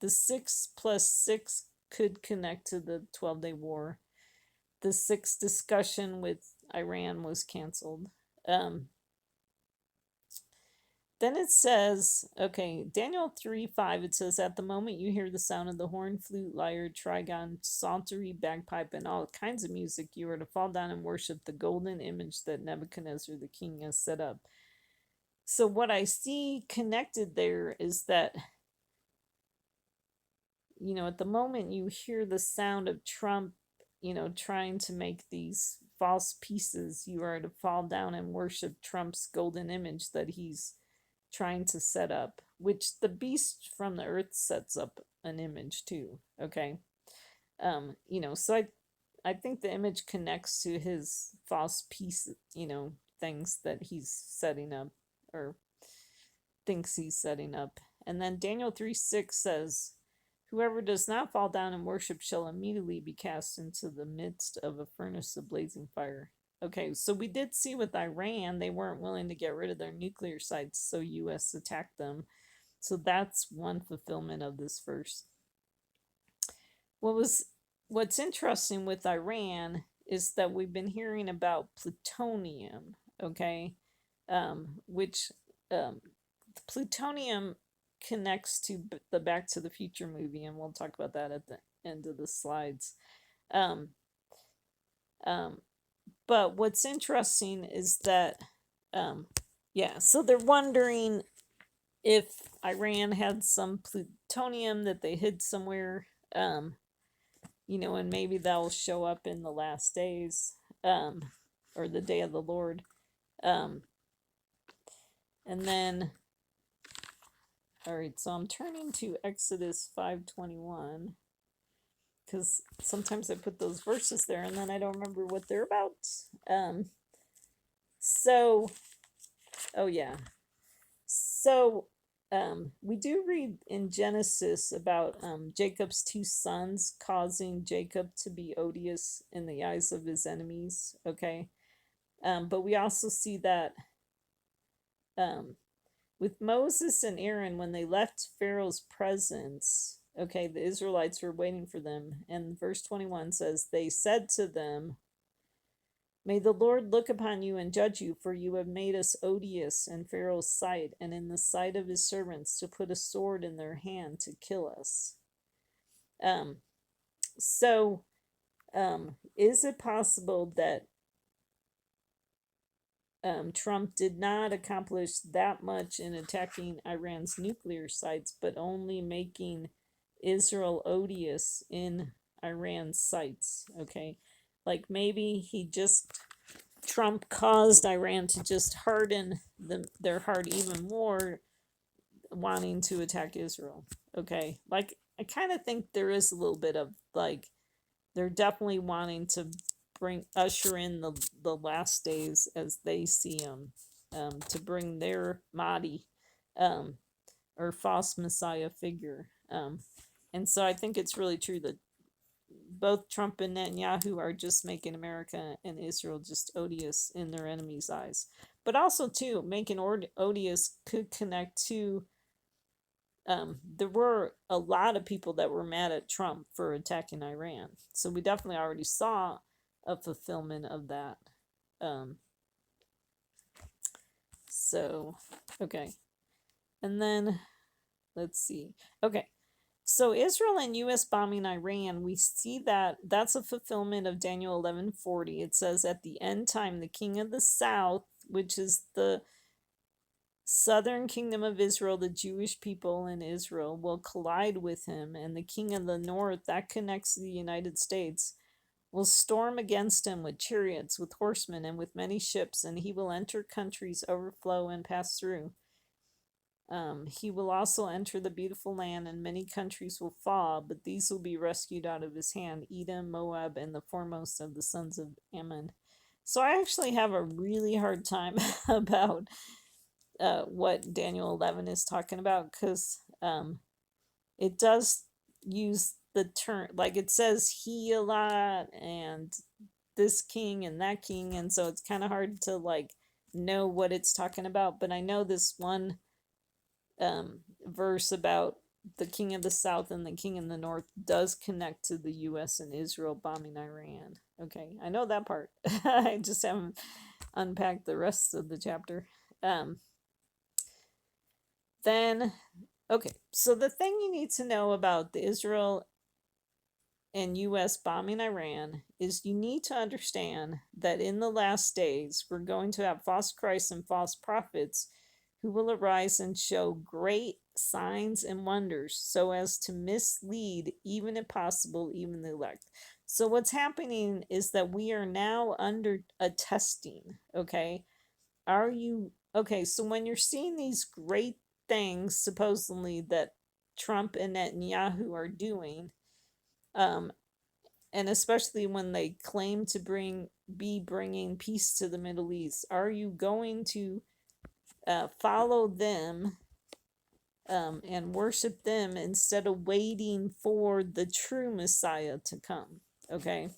6 plus 6 could connect to the 12-day war. The 6 discussion with Iran was canceled. Then it says, okay, Daniel 3:5, it says, At the moment you hear the sound of the horn, flute, lyre, trigon, psaltery, bagpipe, and all kinds of music, you are to fall down and worship the golden image that Nebuchadnezzar the king has set up. So what I see connected there is that, at the moment you hear the sound of Trump, trying to make these false pieces, you are to fall down and worship Trump's golden image that he's trying to set up, which the beast from the earth sets up an image too, okay. So I think the image connects to his false piece, things that he's setting up, or thinks he's setting up. And then Daniel 3:6 says, Whoever does not fall down and worship shall immediately be cast into the midst of a furnace of blazing fire. Okay, so we did see with Iran, they weren't willing to get rid of their nuclear sites, so US attacked them. So that's one fulfillment of this verse. What's interesting with Iran is that we've been hearing about plutonium, okay, which plutonium connects to the Back to the Future movie, and we'll talk about that at the end of the slides. But what's interesting is that, so they're wondering if Iran had some plutonium that they hid somewhere, and maybe that'll show up in the last days, or the day of the Lord. And then, all right, so I'm turning to Exodus 5:21. Because sometimes I put those verses there and then I don't remember what they're about. We do read in Genesis about Jacob's 2 sons causing Jacob to be odious in the eyes of his enemies, okay? But we also see that um, with Moses and Aaron, when they left Pharaoh's presence, okay, the Israelites were waiting for them. And verse 21 says, they said to them, may the Lord look upon you and judge you, for you have made us odious in Pharaoh's sight and in the sight of his servants, to put a sword in their hand to kill us. Um, so, is it possible that Trump did not accomplish that much in attacking Iran's nuclear sites, but only making Israel odious in Iran's sites? Okay, like maybe Trump caused Iran to just harden their heart even more, wanting to attack Israel. Okay, like I kind of think there is a little bit of like they're definitely wanting to bring usher in the last days as they see them, to bring their Mahdi, um, or false Messiah figure. And so I think it's really true that both Trump and Netanyahu are just making America and Israel just odious in their enemies' eyes. But also, too, making odious could connect to there were a lot of people that were mad at Trump for attacking Iran. So we definitely already saw a fulfillment of that. Um, so, okay. And then let's see. Okay. So Israel and US bombing Iran, we see that that's a fulfillment of Daniel 11:40. It says at the end time the king of the south, which is the southern kingdom of Israel, the Jewish people in Israel, will collide with him, and the king of the north, that connects to the United States, will storm against him with chariots, with horsemen, and with many ships, and he will enter countries, overflow, and pass through. He will also enter the beautiful land, and many countries will fall, but these will be rescued out of his hand: Edom, Moab, and the foremost of the sons of Ammon. So I actually have a really hard time about what Daniel 11 is talking about, because it does use the term, like it says he a lot and this king and that king, and so it's kind of hard to like know what it's talking about. But I know this one verse about the king of the south and the king in the north does connect to the US and Israel bombing Iran. Okay, I know that part. I just haven't unpacked the rest of the chapter. Then, okay, so the thing you need to know about the Israel and US bombing Iran is you need to understand that in the last days, we're going to have false Christs and false prophets who will arise and show great signs and wonders so as to mislead, even if possible, even the elect. So, what's happening is that we are now under a testing, okay? Are you okay? So, when you're seeing these great things, supposedly, that Trump and Netanyahu are doing, um, and especially when they claim to be bringing peace to the Middle East, are you going to follow them, and worship them instead of waiting for the true Messiah to come? Okay,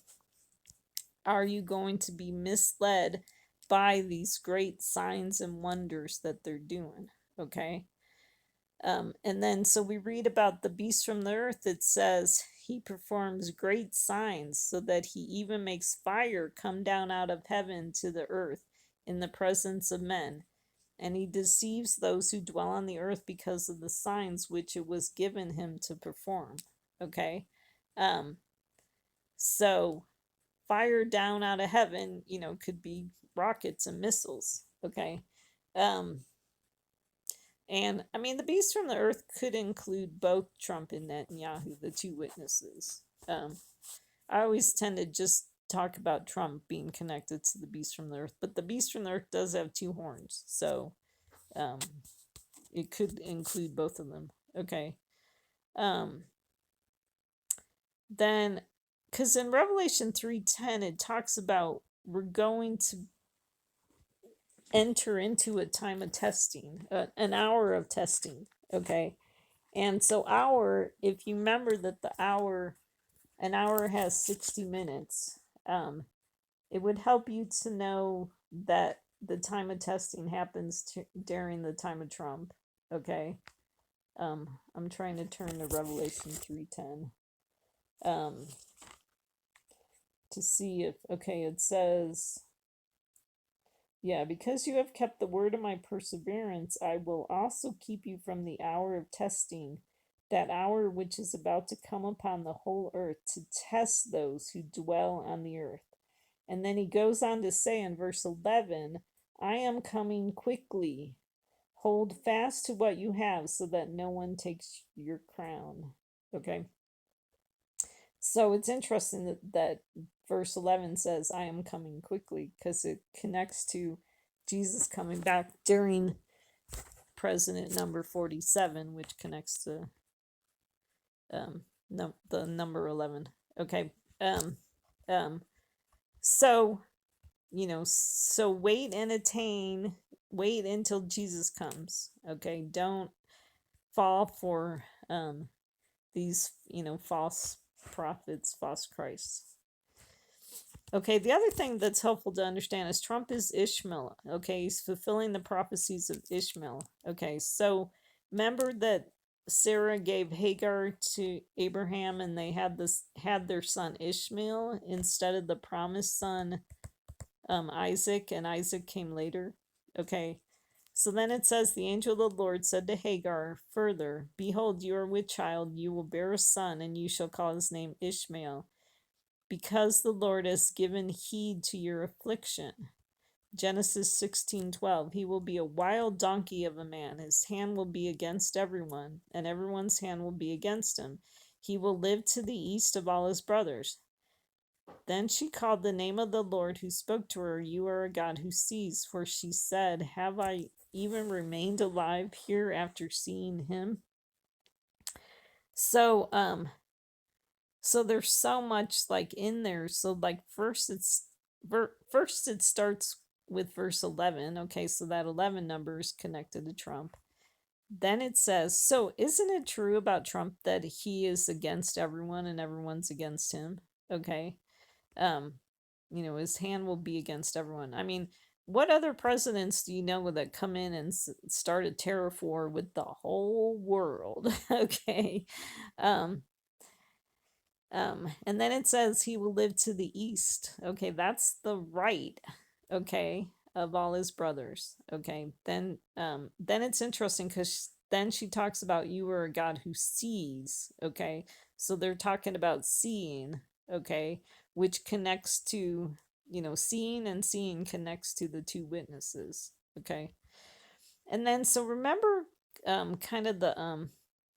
are you going to be misled by these great signs and wonders that they're doing? Okay. And then, so we read about the beast from the earth. It says he performs great signs, so that he even makes fire come down out of heaven to the earth in the presence of men. And he deceives those who dwell on the earth because of the signs which it was given him to perform. Okay. Um, so fire down out of heaven, could be rockets and missiles. Okay. Um, and I mean, the beast from the earth could include both Trump and Netanyahu, the two witnesses. I always tend to just talk about Trump being connected to the beast from the earth, but the beast from the earth does have two horns, so um, it could include both of them. Okay. Um, then, because in Revelation 3:10, it talks about we're going to enter into a time of testing, an hour of testing. Okay. And so if you remember that an hour has 60 minutes, it would help you to know that the time of testing happens during the time of Trump. Okay. I'm trying to turn to Revelation 3:10 um, to see if, okay, it says, yeah, because you have kept the word of my perseverance, I will also keep you from the hour of testing, that hour which is about to come upon the whole earth to test those who dwell on the earth. And then he goes on to say in verse 11, I am coming quickly. Hold fast to what you have so that no one takes your crown. Okay. So it's interesting that verse 11 says, I am coming quickly, because it connects to Jesus coming back during president number 47, which connects to the number 11. Okay. Um, um, so, so wait until Jesus comes. Okay. Don't fall for these, false prophets, false Christs. Okay, the other thing that's helpful to understand is Trump is Ishmael. Okay, he's fulfilling the prophecies of Ishmael. Okay, so remember that Sarah gave Hagar to Abraham, and they had their son Ishmael instead of the promised son Isaac, and Isaac came later. Okay, so then it says, the angel of the Lord said to Hagar further, behold, you are with child, you will bear a son, and you shall call his name Ishmael, because the Lord has given heed to your affliction. Genesis 16:12. He will be a wild donkey of a man. His hand will be against everyone, and everyone's hand will be against him. He will live to the east of all his brothers. Then she called the name of the Lord who spoke to her, you are a God who sees. For she said, have I even remained alive here after seeing him? So, so there's so much like in there. So like first it starts with verse 11. Okay, so that 11 number is connected to Trump. Then it says, so isn't it true about Trump that he is against everyone and everyone's against him? Okay. Um, his hand will be against everyone. I mean, what other presidents do you know that come in and start a tariff war with the whole world? Okay. Um, and then it says he will live to the east. Okay, that's the right, okay, of all his brothers. Okay, then it's interesting because then she talks about you are a God who sees. Okay, so they're talking about seeing. Okay, which connects to, seeing, and seeing connects to the two witnesses. Okay, and then so remember, kind of the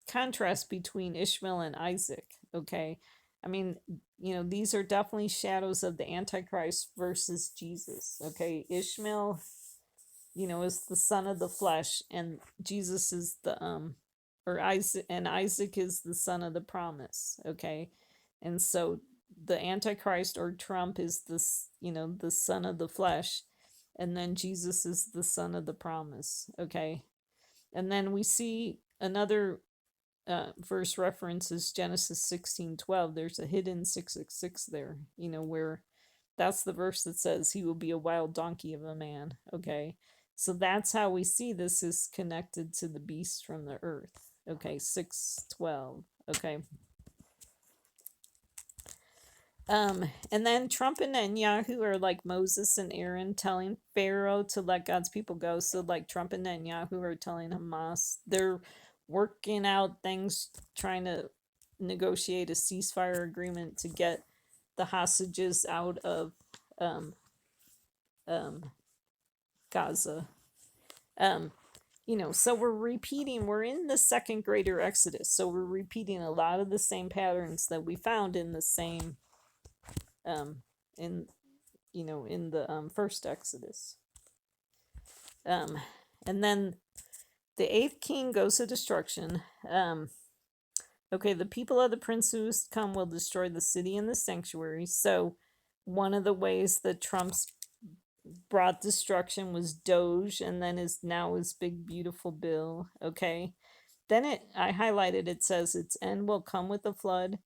contrast between Ishmael and Isaac. Okay, I mean, these are definitely shadows of the Antichrist versus Jesus. Okay, Ishmael, is the son of the flesh, and Jesus is the or Isaac is the son of the promise. Okay, and so the Antichrist or Trump is this, the son of the flesh, and then Jesus is the son of the promise. Okay, and then we see another verse references Genesis 16:12. There's a hidden 666 there, where that's the verse that says he will be a wild donkey of a man. Okay, so that's how we see this is connected to the beast from the earth. Okay, 6:12. Okay. And then Trump and Netanyahu are like Moses and Aaron telling Pharaoh to let God's people go. So like Trump and Netanyahu are telling Hamas, they're working out things, trying to negotiate a ceasefire agreement to get the hostages out of um, um, Gaza. Um, so we're in the second greater Exodus. So we're repeating a lot of the same patterns that we found in the same um, in in the first Exodus. And then the eighth king goes to destruction. Okay, the people of the prince who is come will destroy the city and the sanctuary. So one of the ways that Trump's brought destruction was Doge, and then is now his big beautiful bill. Okay. Then I highlighted, it says its end will come with a flood.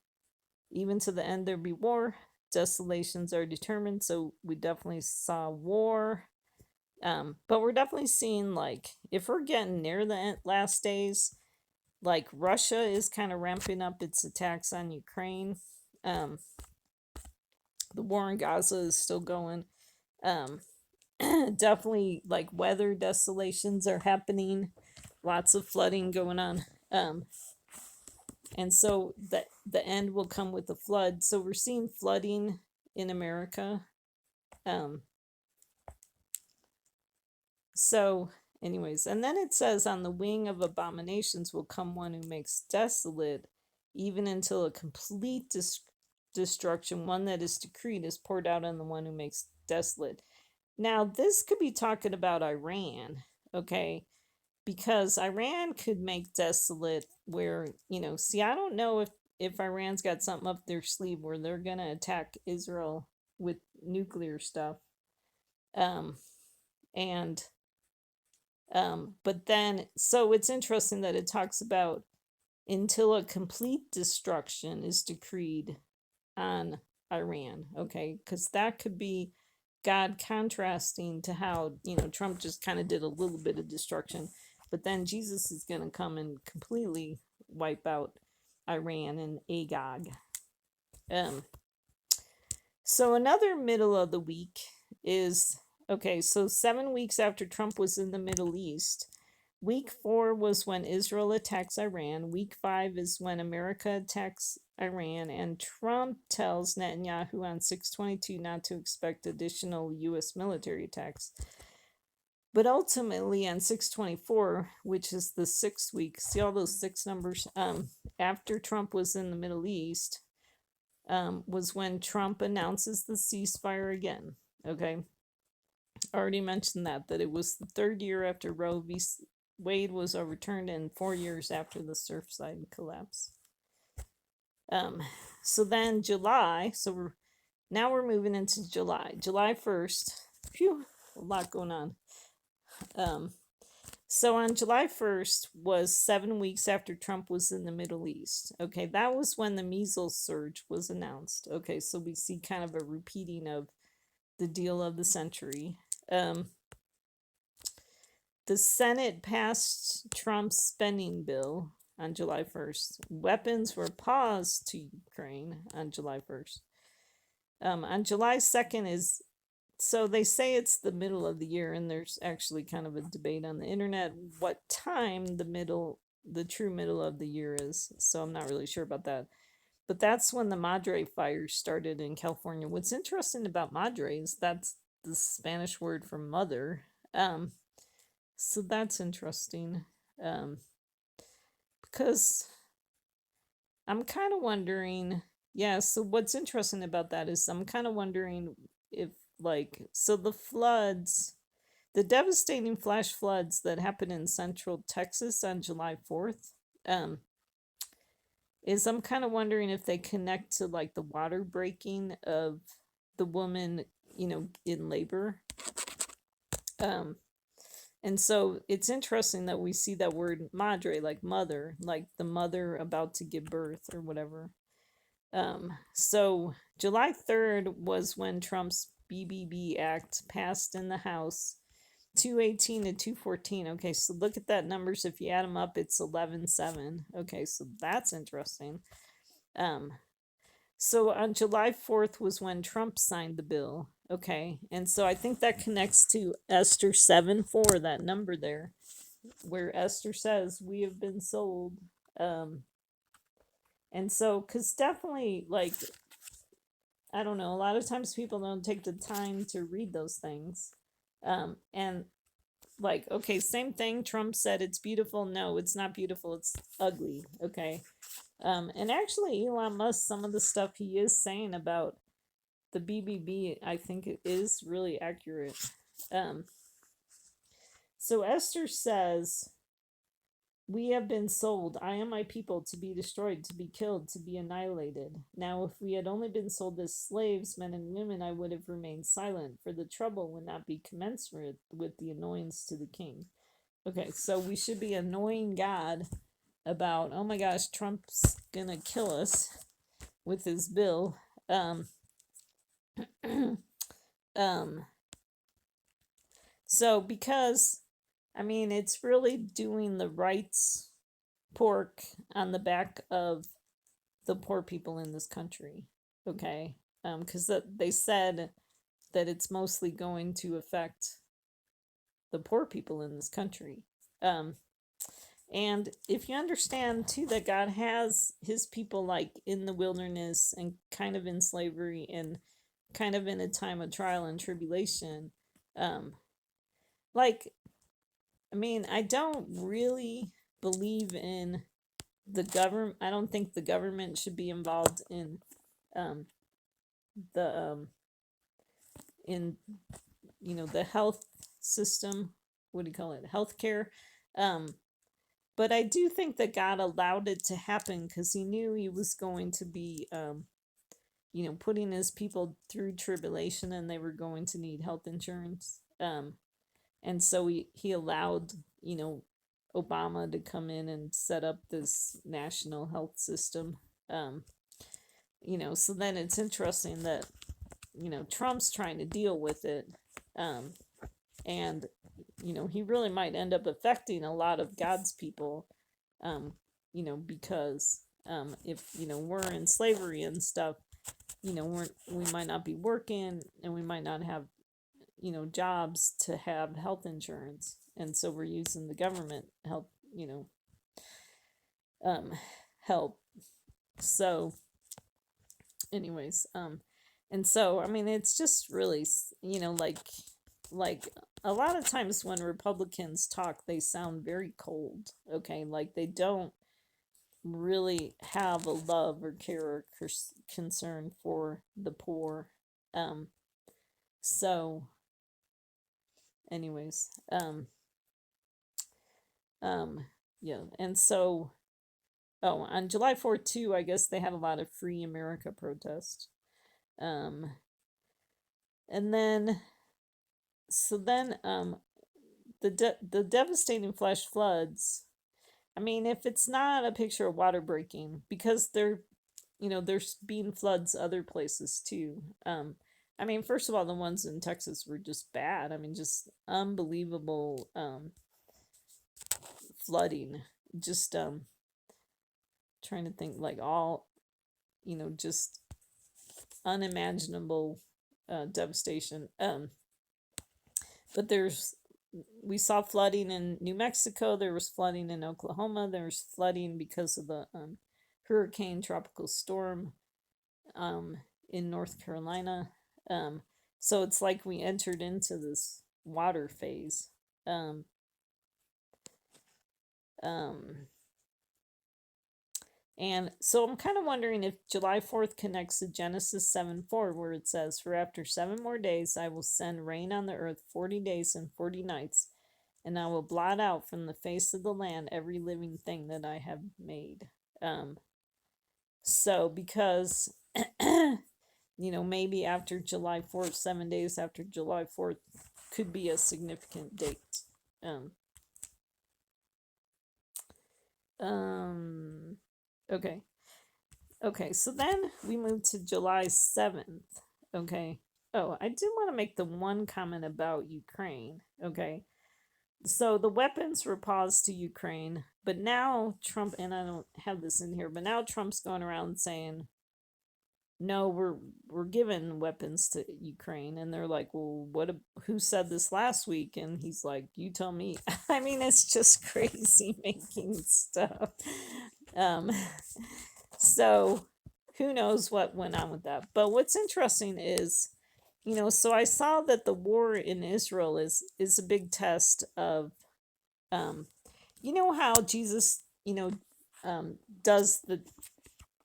Even to the end there be war. Desolations are determined. So we definitely saw war. But we're definitely seeing, like, if we're getting near the last days, like Russia is kind of ramping up its attacks on Ukraine. Um, the war in Gaza is still going. Um, definitely, like, weather desolations are happening, lots of flooding going on. And so the end will come with the flood. So we're seeing flooding in America. Um, so, anyways, and then it says, on the wing of abominations will come one who makes desolate, even until a complete destruction, one that is decreed, is poured out on the one who makes desolate. Now, this could be talking about Iran, okay? Because Iran could make desolate where, see, I don't know if Iran's got something up their sleeve where they're going to attack Israel with nuclear stuff. Um, and but then, so it's interesting that it talks about until a complete destruction is decreed on Iran, okay? Because that could be God contrasting to how, Trump just kind of did a little bit of destruction, but then Jesus is going to come and completely wipe out Iran and Agag. Um, so another middle of the week is, okay, so 7 weeks after Trump was in the Middle East, week 4 was when Israel attacks Iran. Week 5 is when America attacks Iran, and Trump tells Netanyahu on 6/22 not to expect additional U.S. military attacks. But ultimately on 6/24, which is the 6th week, see all those 6 numbers, after Trump was in the Middle East, was when Trump announces the ceasefire again. Okay. Already mentioned that it was the 3rd year after Roe v. Wade was overturned and 4 years after the Surfside collapse. So then July, so we're moving into July. July 1st, phew, a lot going on. So on July 1st was 7 weeks after Trump was in the Middle East. Okay, that was when the measles surge was announced. Okay, so we see kind of a repeating of the deal of the century. The Senate passed Trump's spending bill on July 1st. Weapons were paused to Ukraine on July 1st. On July 2nd is, so they say it's the middle of the year, and there's actually kind of a debate on the internet what time the true middle of the year is. So I'm not really sure about that. But that's when the Madre fires started in California. What's interesting about Madre is that's the Spanish word for mother. So that's interesting. Because I'm kind of wondering, yeah, so what's interesting about that is I'm kind of wondering if, like, so the devastating flash floods that happened in central Texas on July 4th, is I'm kind of wondering if they connect to, like, the water breaking of the woman, in labor. And so it's interesting that we see that word madre, like mother, like the mother about to give birth or whatever. So July 3rd was when Trump's BBB Act passed in the House, 218 to 214. Okay, so look at that numbers. If you add them up, it's 11-7. Okay, so that's interesting. So on July 4th was when Trump signed the bill. Okay, and so I think that connects to Esther 7:4, that number there, where Esther says, "We have been sold." And so, because definitely, like, I don't know, a lot of times people don't take the time to read those things. And, like, okay, same thing. Trump said it's beautiful. No, it's not beautiful. It's ugly. Okay. And actually, Elon Musk, some of the stuff he is saying about the BBB, I think it is really accurate. So Esther says, "We have been sold. I am my people, to be destroyed, to be killed, to be annihilated. Now, if we had only been sold as slaves, men and women, I would have remained silent, for the trouble would not be commensurate with the annoyance to the king." Okay, so we should be annoying God about, oh my gosh, Trump's gonna kill us with his bill. Um, So because I mean it's really doing the rights pork on the back of the poor people in this country. Okay, because they said that it's mostly going to affect the poor people in this country. Um, and if you understand too that God has his people like in the wilderness and kind of in slavery and kind of in a time of trial and tribulation, um, like, I mean, I don't really believe in the government. I don't think the government should be involved um, the in the health system. What do you call it? Healthcare. Um, but I do think that God allowed it to happen because He knew He was going to be, putting His people through tribulation, and they were going to need health insurance. And so he allowed Obama to come in and set up this national health system. Um, so then it's interesting that Trump's trying to deal with it. Um, and he really might end up affecting a lot of God's people. Because if we're in slavery and stuff, we might not be working, and we might not have jobs to have health insurance, and so we're using the government help, um help. So anyways, and so I mean it's just really, like a lot of times when Republicans talk, they sound very cold. Okay, like they don't really have a love or care or concern for the poor. um so anyways, um yeah, and so, oh, on July 4th too, I guess they had a lot of Free America protest. um and then so then the devastating flash floods. I mean, if it's not a picture of water breaking, because there's been floods other places too. I mean, first of all, the ones in Texas were just bad. I mean, just unbelievable flooding. Just trying to think, like, all just unimaginable devastation. But we saw flooding in New Mexico. There was flooding in Oklahoma. There was flooding because of the hurricane tropical storm um, in North Carolina. So it's like we entered into this water phase. Um, um, and so I'm kind of wondering if July 4th connects to Genesis 7:4, where it says, "For after 7 more days I will send rain on the earth 40 days and 40 nights, and I will blot out from the face of the land every living thing that I have made." So because, maybe after July 4th, 7 days after July 4th could be a significant date. Um, um, okay. Okay, so then we move to July 7th. Okay. Oh, I did want to make the one comment about Ukraine. Okay. So the weapons were paused to Ukraine, but now Trump, and I don't have this in here, but now Trump's going around saying, no, we're giving weapons to Ukraine, and they're like, well, who said this last week? And he's like, you tell me. I mean, it's just crazy making stuff. Um, so who knows what went on with that? But what's interesting is, so I saw that the war in Israel is a big test of, how Jesus, does the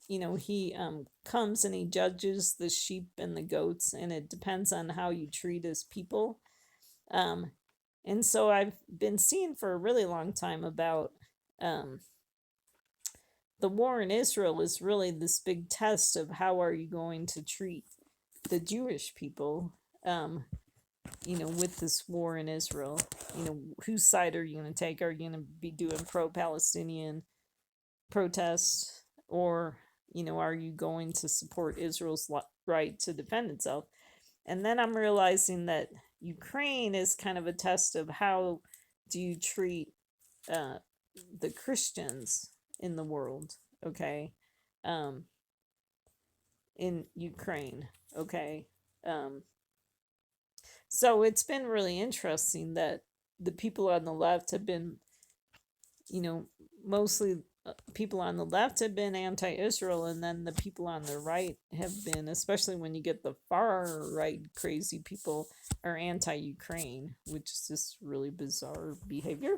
he comes and he judges the sheep and the goats, and it depends on how you treat his people. um and so I've been seeing for a really long time about um the war in Israel is really this big test of how are you going to treat the Jewish people, with this war in Israel. Whose side are you going to take? Are you going to be doing pro-Palestinian protests, or are you going to support Israel's right to defend itself? And then I'm realizing that Ukraine is kind of a test of how do you treat uh, the Christians in the world, okay, um, in Ukraine, okay. Um, so it's been really interesting that the people on the left have been, you know, mostly people on the left have been anti-Israel, and then the people on the right have been, especially when you get the far right crazy people, are anti-Ukraine, which is just really bizarre behavior.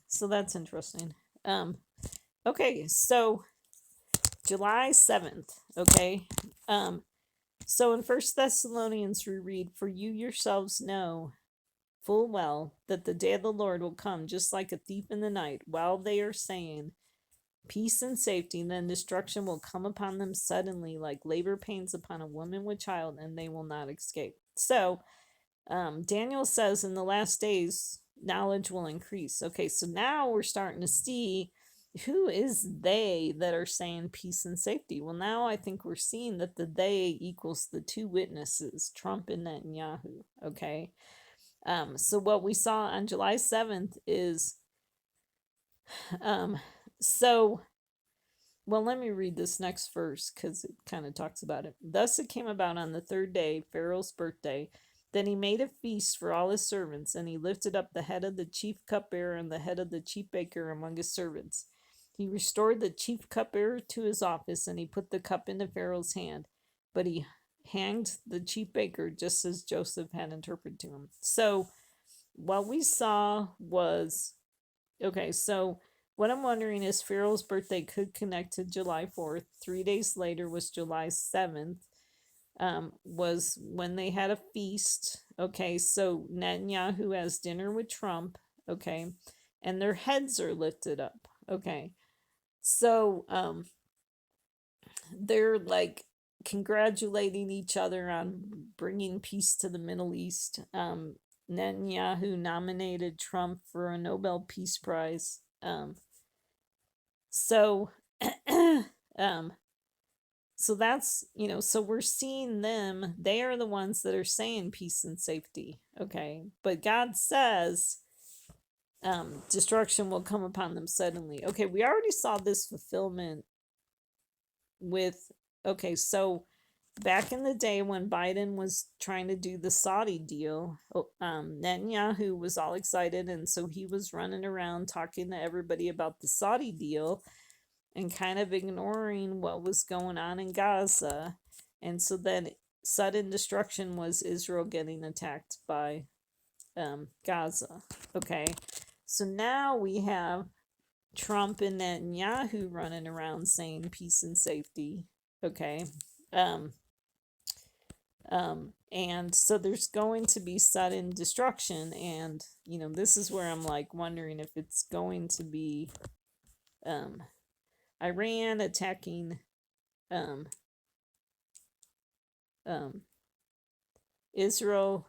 So that's interesting. Okay, so July 7th, okay. So in First Thessalonians we read, "For you yourselves know full well that the day of the Lord will come just like a thief in the night. While they are saying peace and safety, then destruction will come upon them suddenly, like labor pains upon a woman with child, and they will not escape." So Daniel says in the last days, knowledge will increase. Okay, so now we're starting to see who is they that are saying peace and safety. Well, now I think we're seeing that the they equals the two witnesses, Trump and Netanyahu. Okay. So what we saw on July 7th is um, so well, let me read this next verse because it kind of talks about it. "Thus it came about on the third day, Pharaoh's birthday, that he made a feast for all his servants, and he lifted up the head of the chief cupbearer and the head of the chief baker among his servants. He restored the chief cupbearer to his office, and he put the cup into Pharaoh's hand, but he hanged the chief baker just as Joseph had interpreted to him." So what we saw was okay, so what I'm wondering is Pharaoh's birthday could connect to July 4th. 3 days later was July 7th, was when they had a feast. Okay, so Netanyahu has dinner with Trump. Okay, and their heads are lifted up. Okay, so they're like congratulating each other on bringing peace to the Middle East. Netanyahu nominated Trump for a Nobel Peace Prize. So, um, so that's, so we're seeing them. They are the ones that are saying peace and safety. Okay. But God says, destruction will come upon them suddenly. Okay. We already saw this fulfillment with, okay. So back in the day when Biden was trying to do the Saudi deal, Netanyahu was all excited. And so he was running around talking to everybody about the Saudi deal and kind of ignoring what was going on in Gaza. And so then sudden destruction was Israel getting attacked by Gaza. Okay. So now we have Trump and Netanyahu running around saying peace and safety. Okay. And so there's going to be sudden destruction. And, this is where I'm like wondering if it's going to be Iran attacking um, Israel.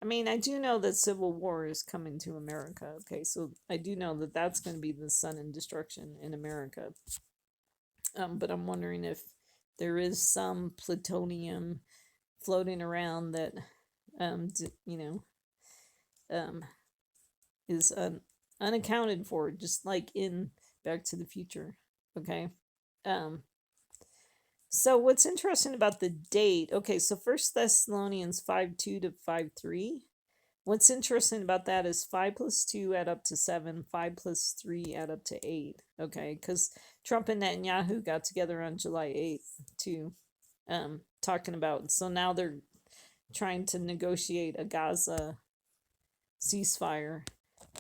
I mean, I do know that civil war is coming to America. Okay, so I do know that that's going to be the sudden destruction in America. But I'm wondering if there is some plutonium floating around that, is unaccounted for, just like in Back to the Future. Okay. So what's interesting about the date? Okay, so First Thessalonians 5:2 to 5:3. What's interesting about that is 5 plus 2 add up to 7, 5 plus 3 add up to 8. Okay, because Trump and Netanyahu got together on July 8th to talking about. So now they're trying to negotiate a Gaza ceasefire,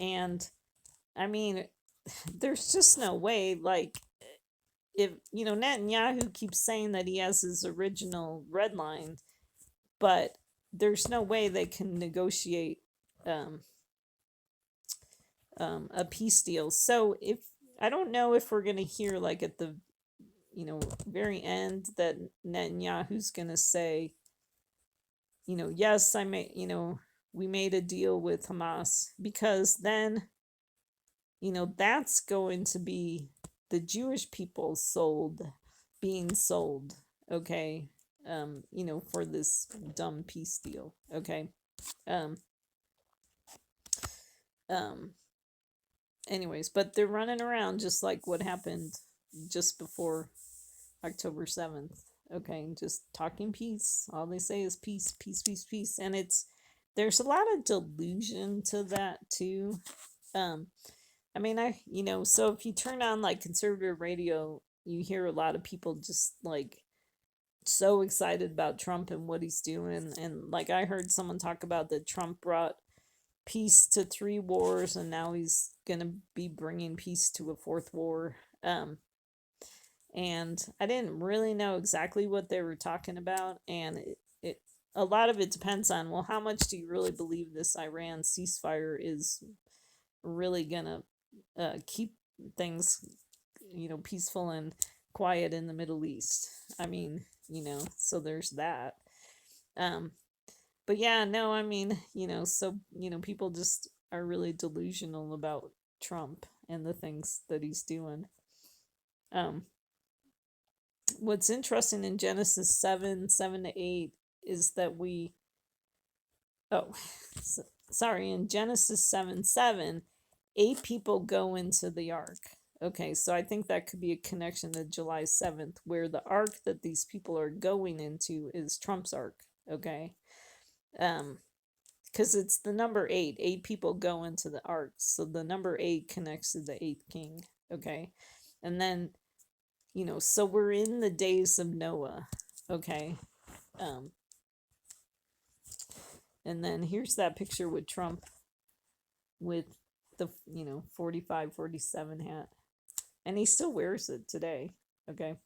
and I mean, there's just no way. Like, if Netanyahu keeps saying that he has his original red line, but there's no way they can negotiate a peace deal. So if I don't know if we're gonna hear like at the very end that Netanyahu's gonna say, yes, I made we made a deal with Hamas, because then that's going to be the Jewish people being sold. Okay. for this dumb peace deal. Okay. Um, um, anyways, but they're running around just like what happened just before October 7th. Okay, just talking peace. All they say is peace, peace, peace, peace. And there's a lot of delusion to that too. Um, I mean, so if you turn on like conservative radio, you hear a lot of people just like so excited about Trump and what he's doing. And like I heard someone talk about that Trump brought peace to 3 wars and now he's going to be bringing peace to a fourth war. And I didn't really know exactly what they were talking about. And it a lot of it depends on, well, how much do you really believe this Iran ceasefire is really gonna keep things, peaceful and quiet in the Middle East? I mean, so there's that. Um, but yeah, no, I mean, so people just are really delusional about Trump and the things that he's doing. Um, what's interesting in Genesis 7:7 to 8 is that oh, sorry, in Genesis 7:7, 8 people go into the ark. Okay, so I think that could be a connection to July 7th, where the ark that these people are going into is Trump's ark. Okay. Because it's the number 8. 8 people go into the ark. So the number 8 connects to the eighth king. Okay. And then, so we're in the days of Noah. Okay. Um, and then here's that picture with Trump with the 45, 47 hat. And he still wears it today. Okay.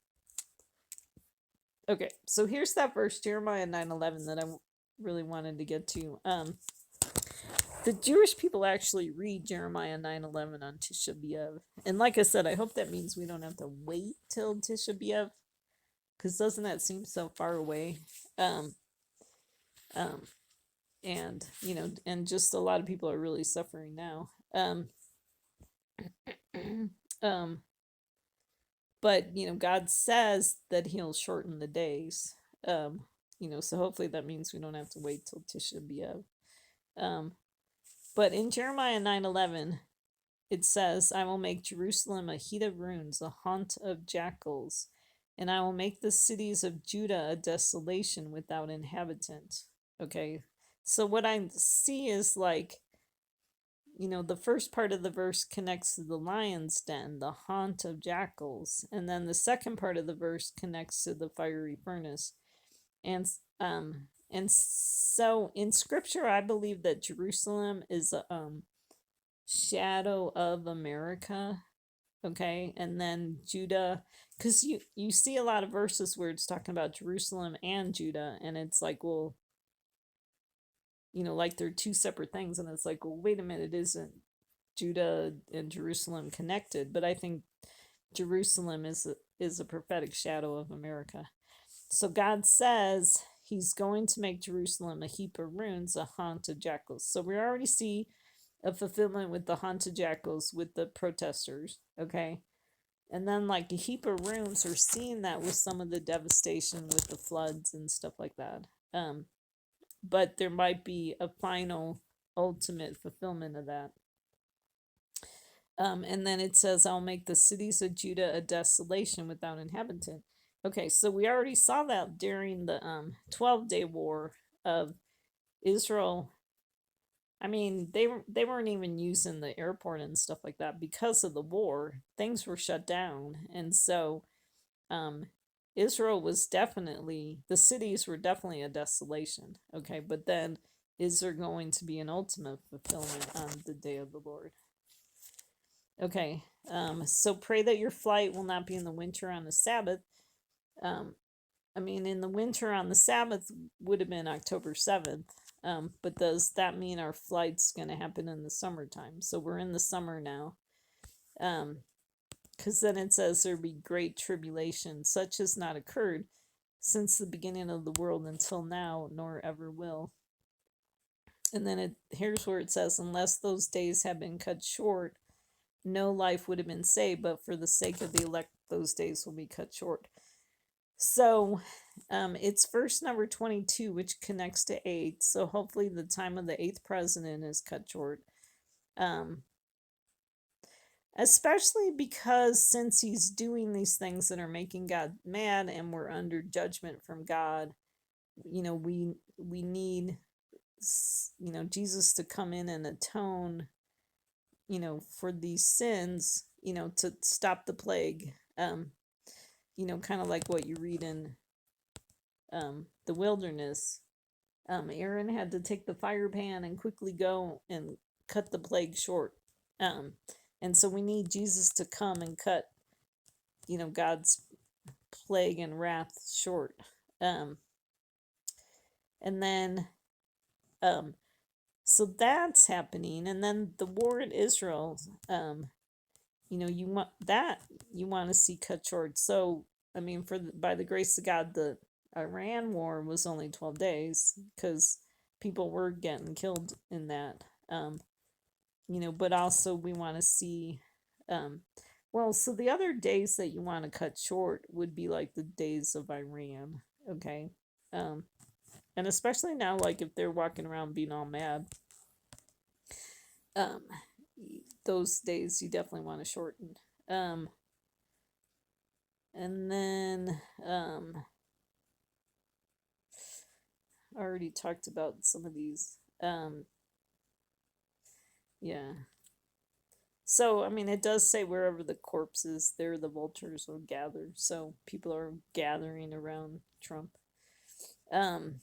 Okay. So here's that verse, Jeremiah 9:11, that I really wanted to get to. The Jewish people actually read Jeremiah 9:11 on Tisha B'Av. And like I said, I hope that means we don't have to wait till Tisha B'Av, because doesn't that seem so far away? Um, um, and and just a lot of people are really suffering now. Um, but God says that He'll shorten the days. So hopefully that means we don't have to wait till Tisha B'Av. But in Jeremiah 9:11, it says, I will make Jerusalem a heap of ruins, a haunt of jackals, and I will make the cities of Judah a desolation without inhabitant. Okay, so what I see is like, the first part of the verse connects to the lion's den, the haunt of jackals, and then the second part of the verse connects to the fiery furnace. And so in scripture, I believe that Jerusalem is a shadow of America. Okay, and then Judah, because you see a lot of verses where it's talking about Jerusalem and Judah, and it's like, well, like they're two separate things, and it's like, well, wait a minute, isn't Judah and Jerusalem connected? But I think Jerusalem is a prophetic shadow of America. So God says He's going to make Jerusalem a heap of ruins, a haunt of jackals. So we already see a fulfillment with the haunted jackals with the protesters. Okay. And then like a heap of ruins, are seeing that with some of the devastation with the floods and stuff like that. But there might be a final ultimate fulfillment of that. And then it says, I'll make the cities of Judah a desolation without inhabitant. Okay, so we already saw that during the 12-day war of Israel. I mean, they weren't even using the airport and stuff like that because of the war. Things were shut down, and so um, Israel was definitely, the cities were definitely a desolation. Okay, but then is there going to be an ultimate fulfillment on the day of the Lord? Okay, so pray that your flight will not be in the winter on the Sabbath. I mean, in the winter on the Sabbath would have been October 7th. But does that mean our flight's going to happen in the summertime? So we're in the summer now. Because then it says there be great tribulation, such has not occurred since the beginning of the world until now, nor ever will. And then here's where it says, unless those days have been cut short, no life would have been saved, but for the sake of the elect, those days will be cut short. So it's verse number 22, which connects to 8. So hopefully the time of the eighth president is cut short. Um, Especially because since he's doing these things that are making God mad and we're under judgment from God, we need Jesus to come in and atone, for these sins, to stop the plague. Kind of like what you read in the wilderness. Aaron had to take the fire pan and quickly go and cut the plague short. Um, and so we need Jesus to come and cut, God's plague and wrath short. Um, and then, um, so that's happening. And then the war in Israel, you want to see cut short. So, I mean, by the grace of God, the Iran war was only 12 days because people were getting killed in that. But also we want to see, um, so the other days that you want to cut short would be like the days of Iran, okay? Um, and especially now, like if they're walking around being all mad, um, those days you definitely want to shorten. Um, and then, I already talked about some of these. Yeah. So, I mean, it does say wherever the corpse is, there the vultures will gather. So people are gathering around Trump. Um,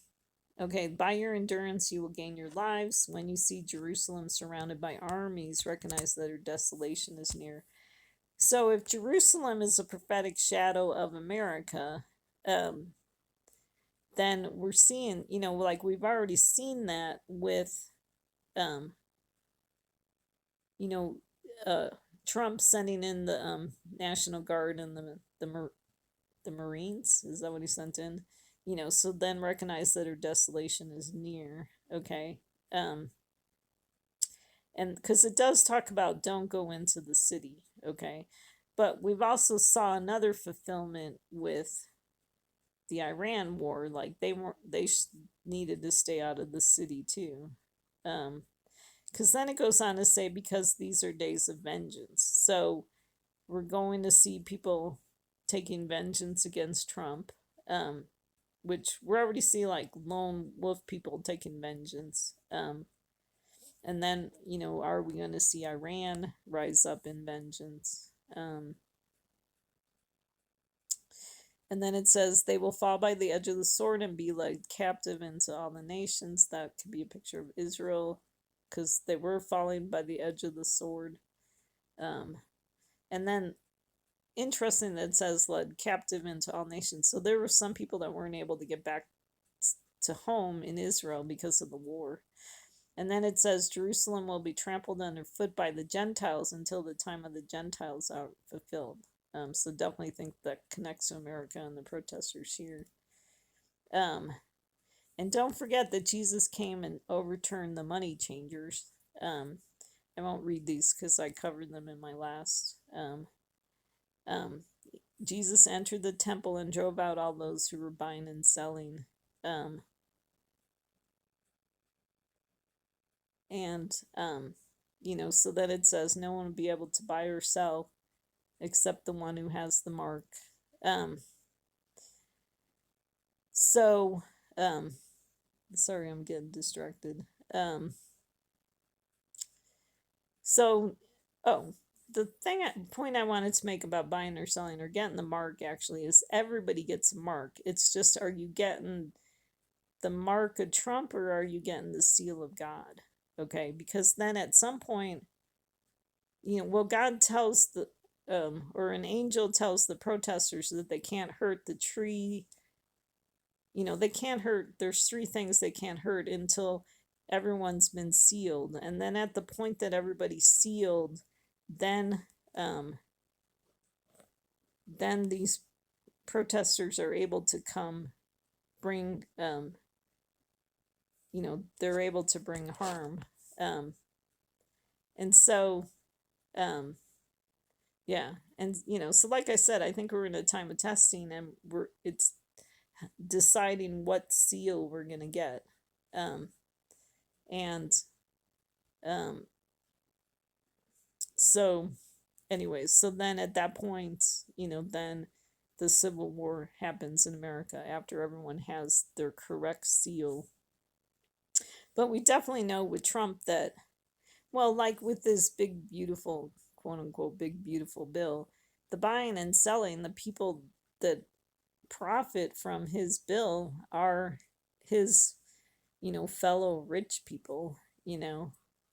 okay, by your endurance, you will gain your lives. When you see Jerusalem surrounded by armies, recognize that her desolation is near. So, if Jerusalem is a prophetic shadow of America, um, then we're seeing, like we've already seen that with, um, you know, uh, Trump sending in the National Guard and the Marines. Is that what he sent in? So then recognize that her desolation is near. Okay. Um, and because it does talk about don't go into the city. Okay. But we've also saw another fulfillment with the Iran war. Like they needed to stay out of the city too. Because then it goes on to say, because these are days of vengeance. So we're going to see people taking vengeance against Trump, which we already see like lone wolf people taking vengeance. And then, are we going to see Iran rise up in vengeance? And then it says, they will fall by the edge of the sword and be led captive into all the nations. That could be a picture of Israel because they were falling by the edge of the sword. And then interesting that it says led captive into all nations. So there were some people that weren't able to get back to home in Israel because of the war. And then it says Jerusalem will be trampled underfoot by the Gentiles until the time of the Gentiles are fulfilled. So definitely think that connects to America and the protesters here. And don't forget that Jesus came and overturned the money changers. I won't read these because I covered them in my last. Um, Jesus entered the temple and drove out all those who were buying and selling. Um, and, so that it says no one will be able to buy or sell except the one who has the mark. Um, so, um, sorry, I'm getting distracted. So, oh, the point I wanted to make about buying or selling or getting the mark actually is everybody gets a mark. It's just, are you getting the mark of Trump or are you getting the seal of God? Okay, because then at some point, God tells or an angel tells the protesters that they can't hurt the tree. They can't hurt, there's three things they can't hurt until everyone's been sealed. And then at the point that everybody's sealed, then, then these protesters are able to come bring, they're able to bring harm. And so, um, Yeah. And so like I said, I think we're in a time of testing, and it's deciding what seal we're going to get. Um and um so anyways, so then at that point, then the Civil War happens in America after everyone has their correct seal. But we definitely know with Trump that, well, like with this big, beautiful, quote unquote, big, beautiful bill, the buying and selling, the people that profit from his bill are his, fellow rich people,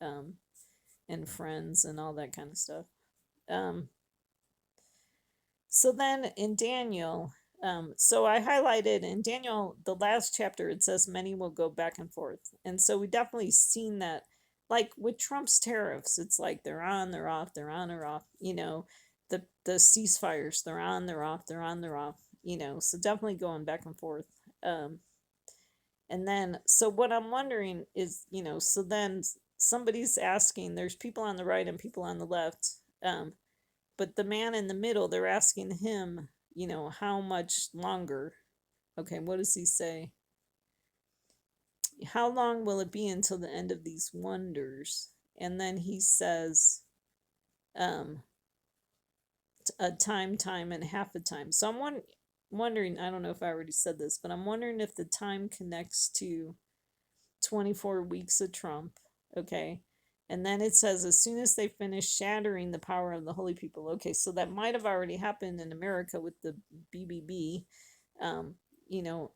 um, and friends and all that kind of stuff. Um, So then in Daniel, so I highlighted in Daniel, the last chapter, it says many will go back and forth. And so we definitely seen that, like with Trump's tariffs, it's like they're on, they're off, they're on, they're off, the ceasefires, they're on, they're off, they're on, they're off, so definitely going back and forth. Um, and then, so what I'm wondering is, so then somebody's asking, there's people on the right and people on the left. But the man in the middle, they're asking him, how much longer? Okay, what does he say? How long will it be until the end of these wonders? And then he says, um, a time, and half a time. So I'm wondering, I don't know if I already said this, but I'm wondering if the time connects to 24 weeks of Trump. Okay. And then it says, as soon as they finish shattering the power of the holy people. Okay, so that might have already happened in America with the BBB, um,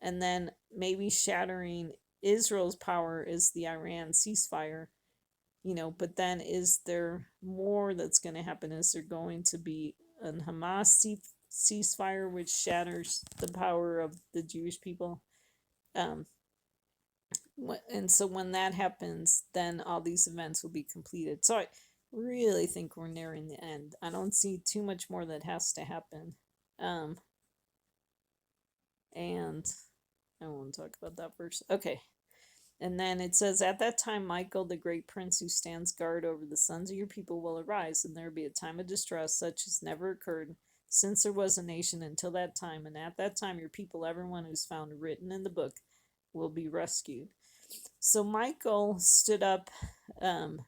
and then maybe shattering Israel's power is the Iran ceasefire, but then is there more that's going to happen? Is there going to be an Hamas ceasefire, which shatters the power of the Jewish people? Um, and so when that happens, then all these events will be completed. So I really think we're nearing the end. I don't see too much more that has to happen. Um, and I won't talk about that verse. Okay. And then it says, at that time, Michael, the great prince who stands guard over the sons of your people, will arise, and there will be a time of distress such as never occurred since there was a nation until that time. And at that time, your people, everyone who's found written in the book, will be rescued. So Michael stood up, on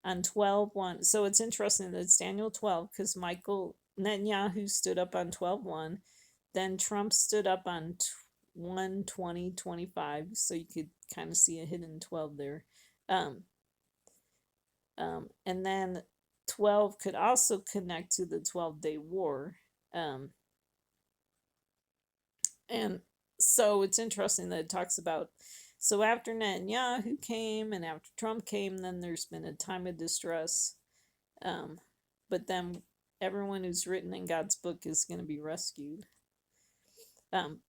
12:1. So it's interesting that it's Daniel 12 because Michael Netanyahu stood up on 12:1. Then Trump stood up on 1:20:25. So you could kind of see a hidden 12 there. Um, and then 12 could also connect to the 12-day war. Um, and so it's interesting that it talks about, so after Netanyahu came and after Trump came, then there's been a time of distress. Um, but then everyone who's written in God's book is going to be rescued.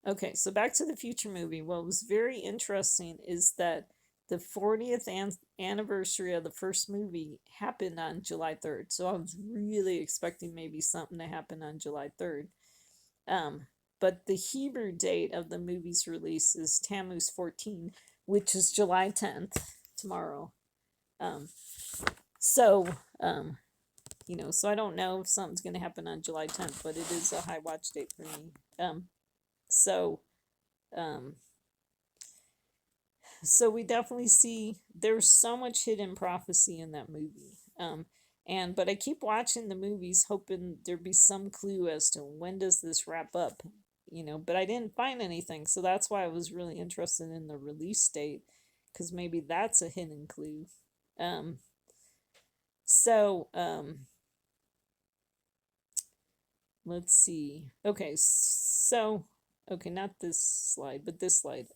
Okay, so Back to the Future movie. What was very interesting is that the 40th anniversary of the first movie happened on July 3rd. So I was really expecting maybe something to happen on July 3rd. But the Hebrew date of the movie's release is Tammuz 14, which is July 10th, tomorrow. Um, so, so I don't know if something's going to happen on July 10th, but it is a high watch date for me. So, um, so we definitely see there's so much hidden prophecy in that movie. But I keep watching the movies hoping there'd be some clue as to when does this wrap up, but I didn't find anything. So that's why I was really interested in the release date, because maybe that's a hidden clue. Um, so, let's see. Okay, so, okay, not this slide, but this slide.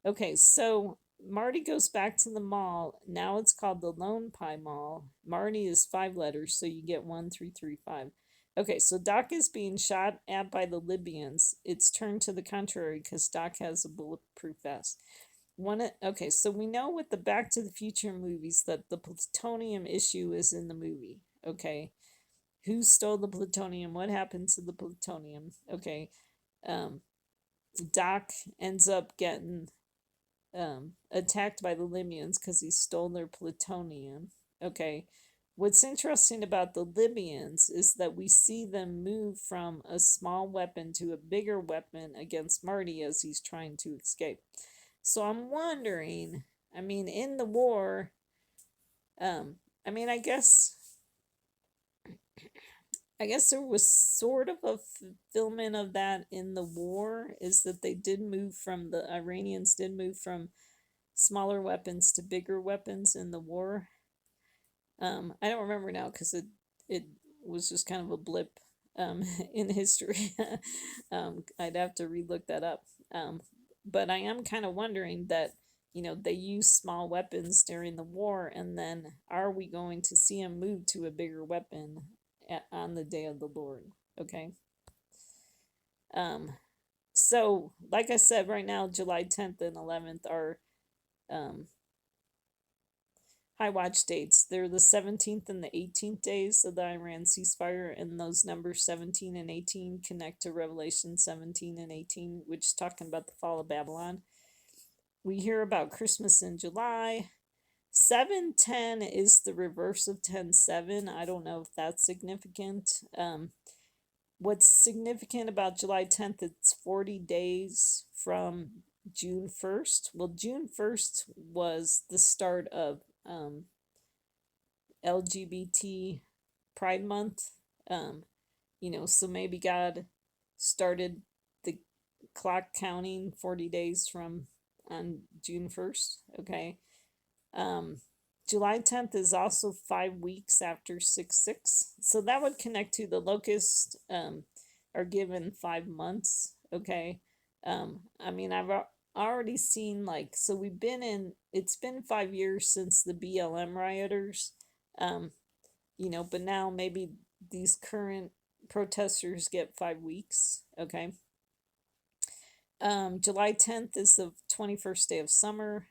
Okay, so Marty goes back to the mall. Now it's called the Lone Pie Mall. Marty is 5 letters, so you get 1335. Okay, so Doc is being shot at by the Libyans. It's turned to the contrary because Doc has a bulletproof vest. Okay, so we know with the Back to the Future movies that the plutonium issue is in the movie. Okay, who stole the plutonium? What happened to the plutonium? Okay, um, Doc ends up getting attacked by the Libyans because he stole their plutonium. Okay, What's interesting about the Libyans is that we see them move from a small weapon to a bigger weapon against Marty as he's trying to escape. So I'm wondering, I mean, in the war, I mean, I guess there was sort of a fulfillment of that in the war, is that the Iranians did move from smaller weapons to bigger weapons in the war. I don't remember now because it was just kind of a blip in history. I'd have to relook that up. But I am kind of wondering that they use small weapons during the war, and then are we going to see them move to a bigger weapon on the day of the Lord? Okay. Um, so like I said, right now July 10th and 11th are um, high watch dates. They're the 17th and the 18th days of the Iran ceasefire, and those numbers 17 and 18 connect to Revelation 17 and 18, which is talking about the fall of Babylon. We hear about Christmas in July. 710 is the reverse of 10-7. I don't know if that's significant. What's significant about July 10th, it's 40 days from June 1st. Well, June 1st was the start of LGBT Pride Month. So maybe God started the clock counting 40 days from on June 1st. Okay. July 10th is also 5 weeks after 6/6. So that would connect to the locust, are given 5 months. Okay. I mean, I've already seen, like, so it's been 5 years since the BLM rioters. Um, but now maybe these current protesters get 5 weeks. Okay. July 10th is the 21st day of summer.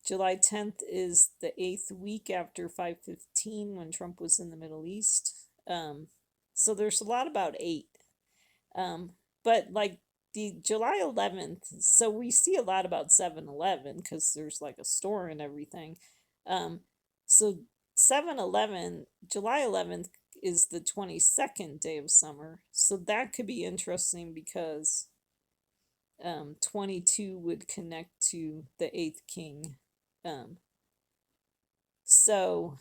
July 10th is the 8th week after 5/15 when Trump was in the Middle East. So there's a lot about 8. But like the July 11th, so we see a lot about 7-Eleven because there's like a store and everything. So 7-Eleven, July 11th is the 22nd day of summer. So that could be interesting because 22 would connect to the 8th king. So,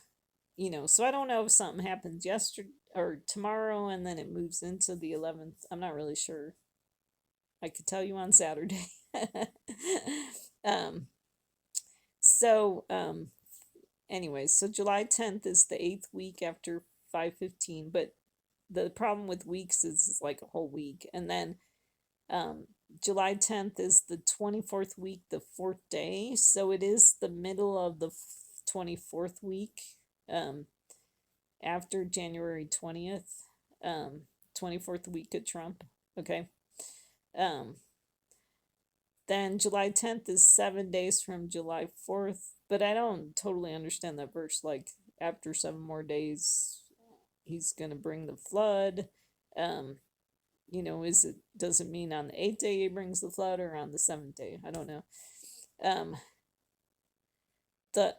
so I don't know if something happens yesterday or tomorrow and then it moves into the 11th. I'm not really sure. I could tell you on Saturday. um, so, anyways, so July 10th is the 8th week after 5/15, but the problem with weeks is it's like a whole week. And then July 10th is the 24th week, the 4th day. So it is the middle of the 24th week, after January 20th, 24th week of Trump. Okay. Then July 10th is 7 days from July 4th, but I don't totally understand that verse. Like, after 7 more days, he's going to bring the flood. Does it mean on the 8th day he brings the flood or on the 7th day? I don't know. The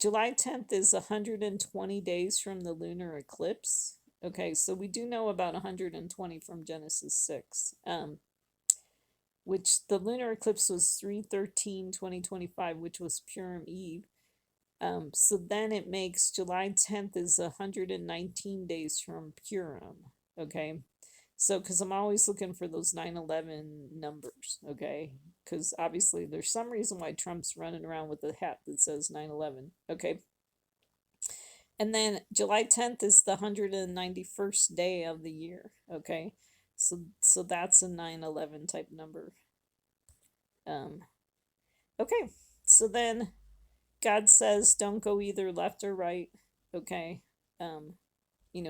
July 10th is 120 days from the lunar eclipse. Okay, so we do know about 120 from Genesis 6. Which the lunar eclipse was 3/13/2025, which was Purim Eve. So then it makes July 10th is 119 days from Purim. Okay. So, because I'm always looking for those 9/11 numbers. Okay. Because obviously there's some reason why Trump's running around with a hat that says 9/11. Okay. And then July 10th is the 191st day of the year. Okay. So that's a 9/11 type number. Okay. So then God says, don't go either left or right. Okay.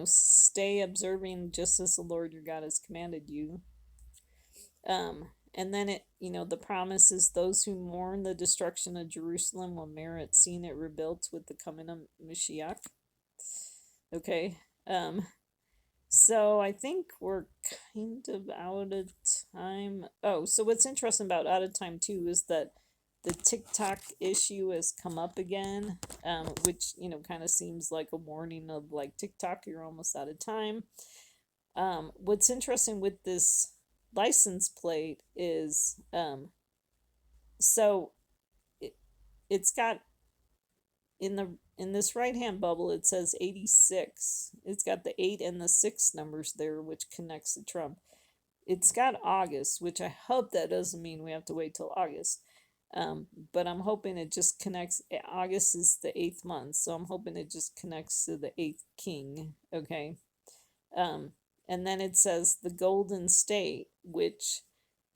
Stay observing just as the Lord your God has commanded you. And then the promise is those who mourn the destruction of Jerusalem will merit seeing it rebuilt with the coming of Mashiach. Okay. So I think we're kind of out of time. Oh, so what's interesting about out of time too is that the TikTok issue has come up again, which, kind of seems like a warning of like, TikTok, you're almost out of time. What's interesting with this license plate is, so it, it's got in this right hand bubble, it says 86. It's got the 8 and the 6 numbers there, which connects to Trump. It's got August, which I hope that doesn't mean we have to wait till August. But I'm hoping it just connects. August is the 8th month, so I'm hoping it just connects to the 8th king. Okay. Um, and then it says the Golden State, which,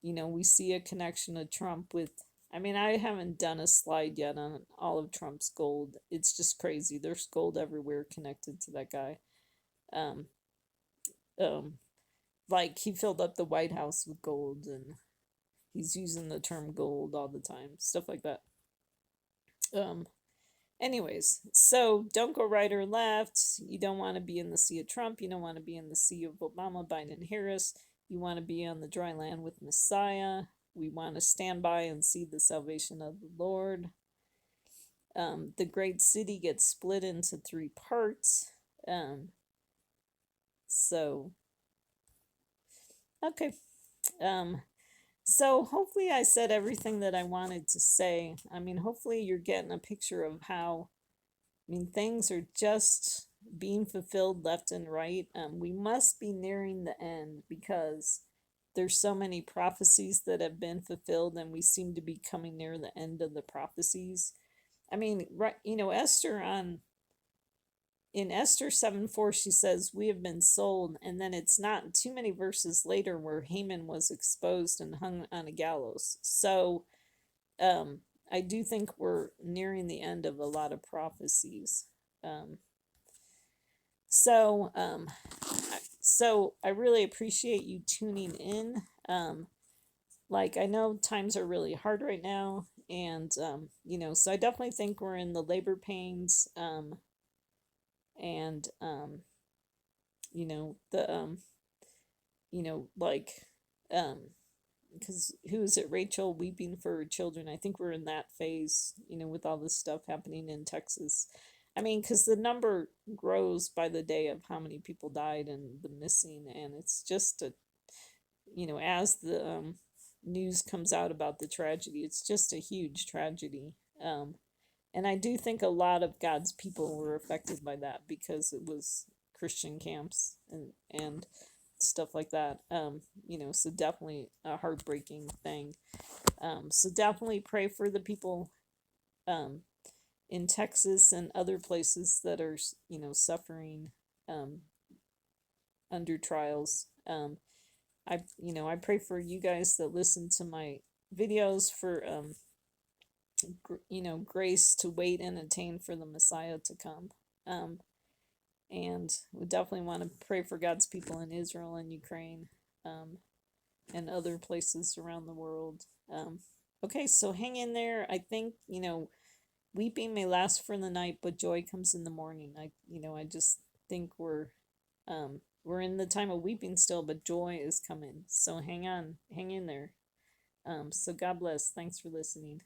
we see a connection of Trump with. I mean, I haven't done a slide yet on all of Trump's gold. It's just crazy. There's gold everywhere connected to that guy. Um, um, like he filled up the White House with gold, and he's using the term gold all the time, stuff like that. Um, Anyways, so don't go right or left. You don't want to be in the sea of Trump. You don't want to be in the sea of Obama, Biden, and Harris. You want to be on the dry land with Messiah. We want to stand by and see the salvation of the Lord. The great city gets split into 3 parts. So, okay. So hopefully I said everything that I wanted to say. I mean, hopefully you're getting a picture of how, things are just being fulfilled left and right. We must be nearing the end because there's so many prophecies that have been fulfilled, and we seem to be coming near the end of the prophecies. I mean, right? Esther in Esther 7:4, she says, "We have been sold," and then it's not too many verses later where Haman was exposed and hung on a gallows. So, I do think we're nearing the end of a lot of prophecies. Um, so, um, so I really appreciate you tuning in. Like I know times are really hard right now, and so I definitely think we're in the labor pains. And the like because who is it, Rachel weeping for her children? I think we're in that phase, with all this stuff happening in Texas. I mean, because the number grows by the day of how many people died and the missing, and it's just as the news comes out about the tragedy, it's just a huge tragedy. And I do think a lot of God's people were affected by that because it was Christian camps and stuff like that. So definitely a heartbreaking thing. So definitely pray for the people in Texas and other places that are, suffering um, under trials. I pray for you guys that listen to my videos for grace to wait and attain for the Messiah to come. And we definitely want to pray for God's people in Israel and Ukraine, and other places around the world. Okay, so hang in there. I think, weeping may last for the night, but joy comes in the morning. I just think we're in the time of weeping still, but joy is coming. So hang on, hang in there. So God bless. Thanks for listening.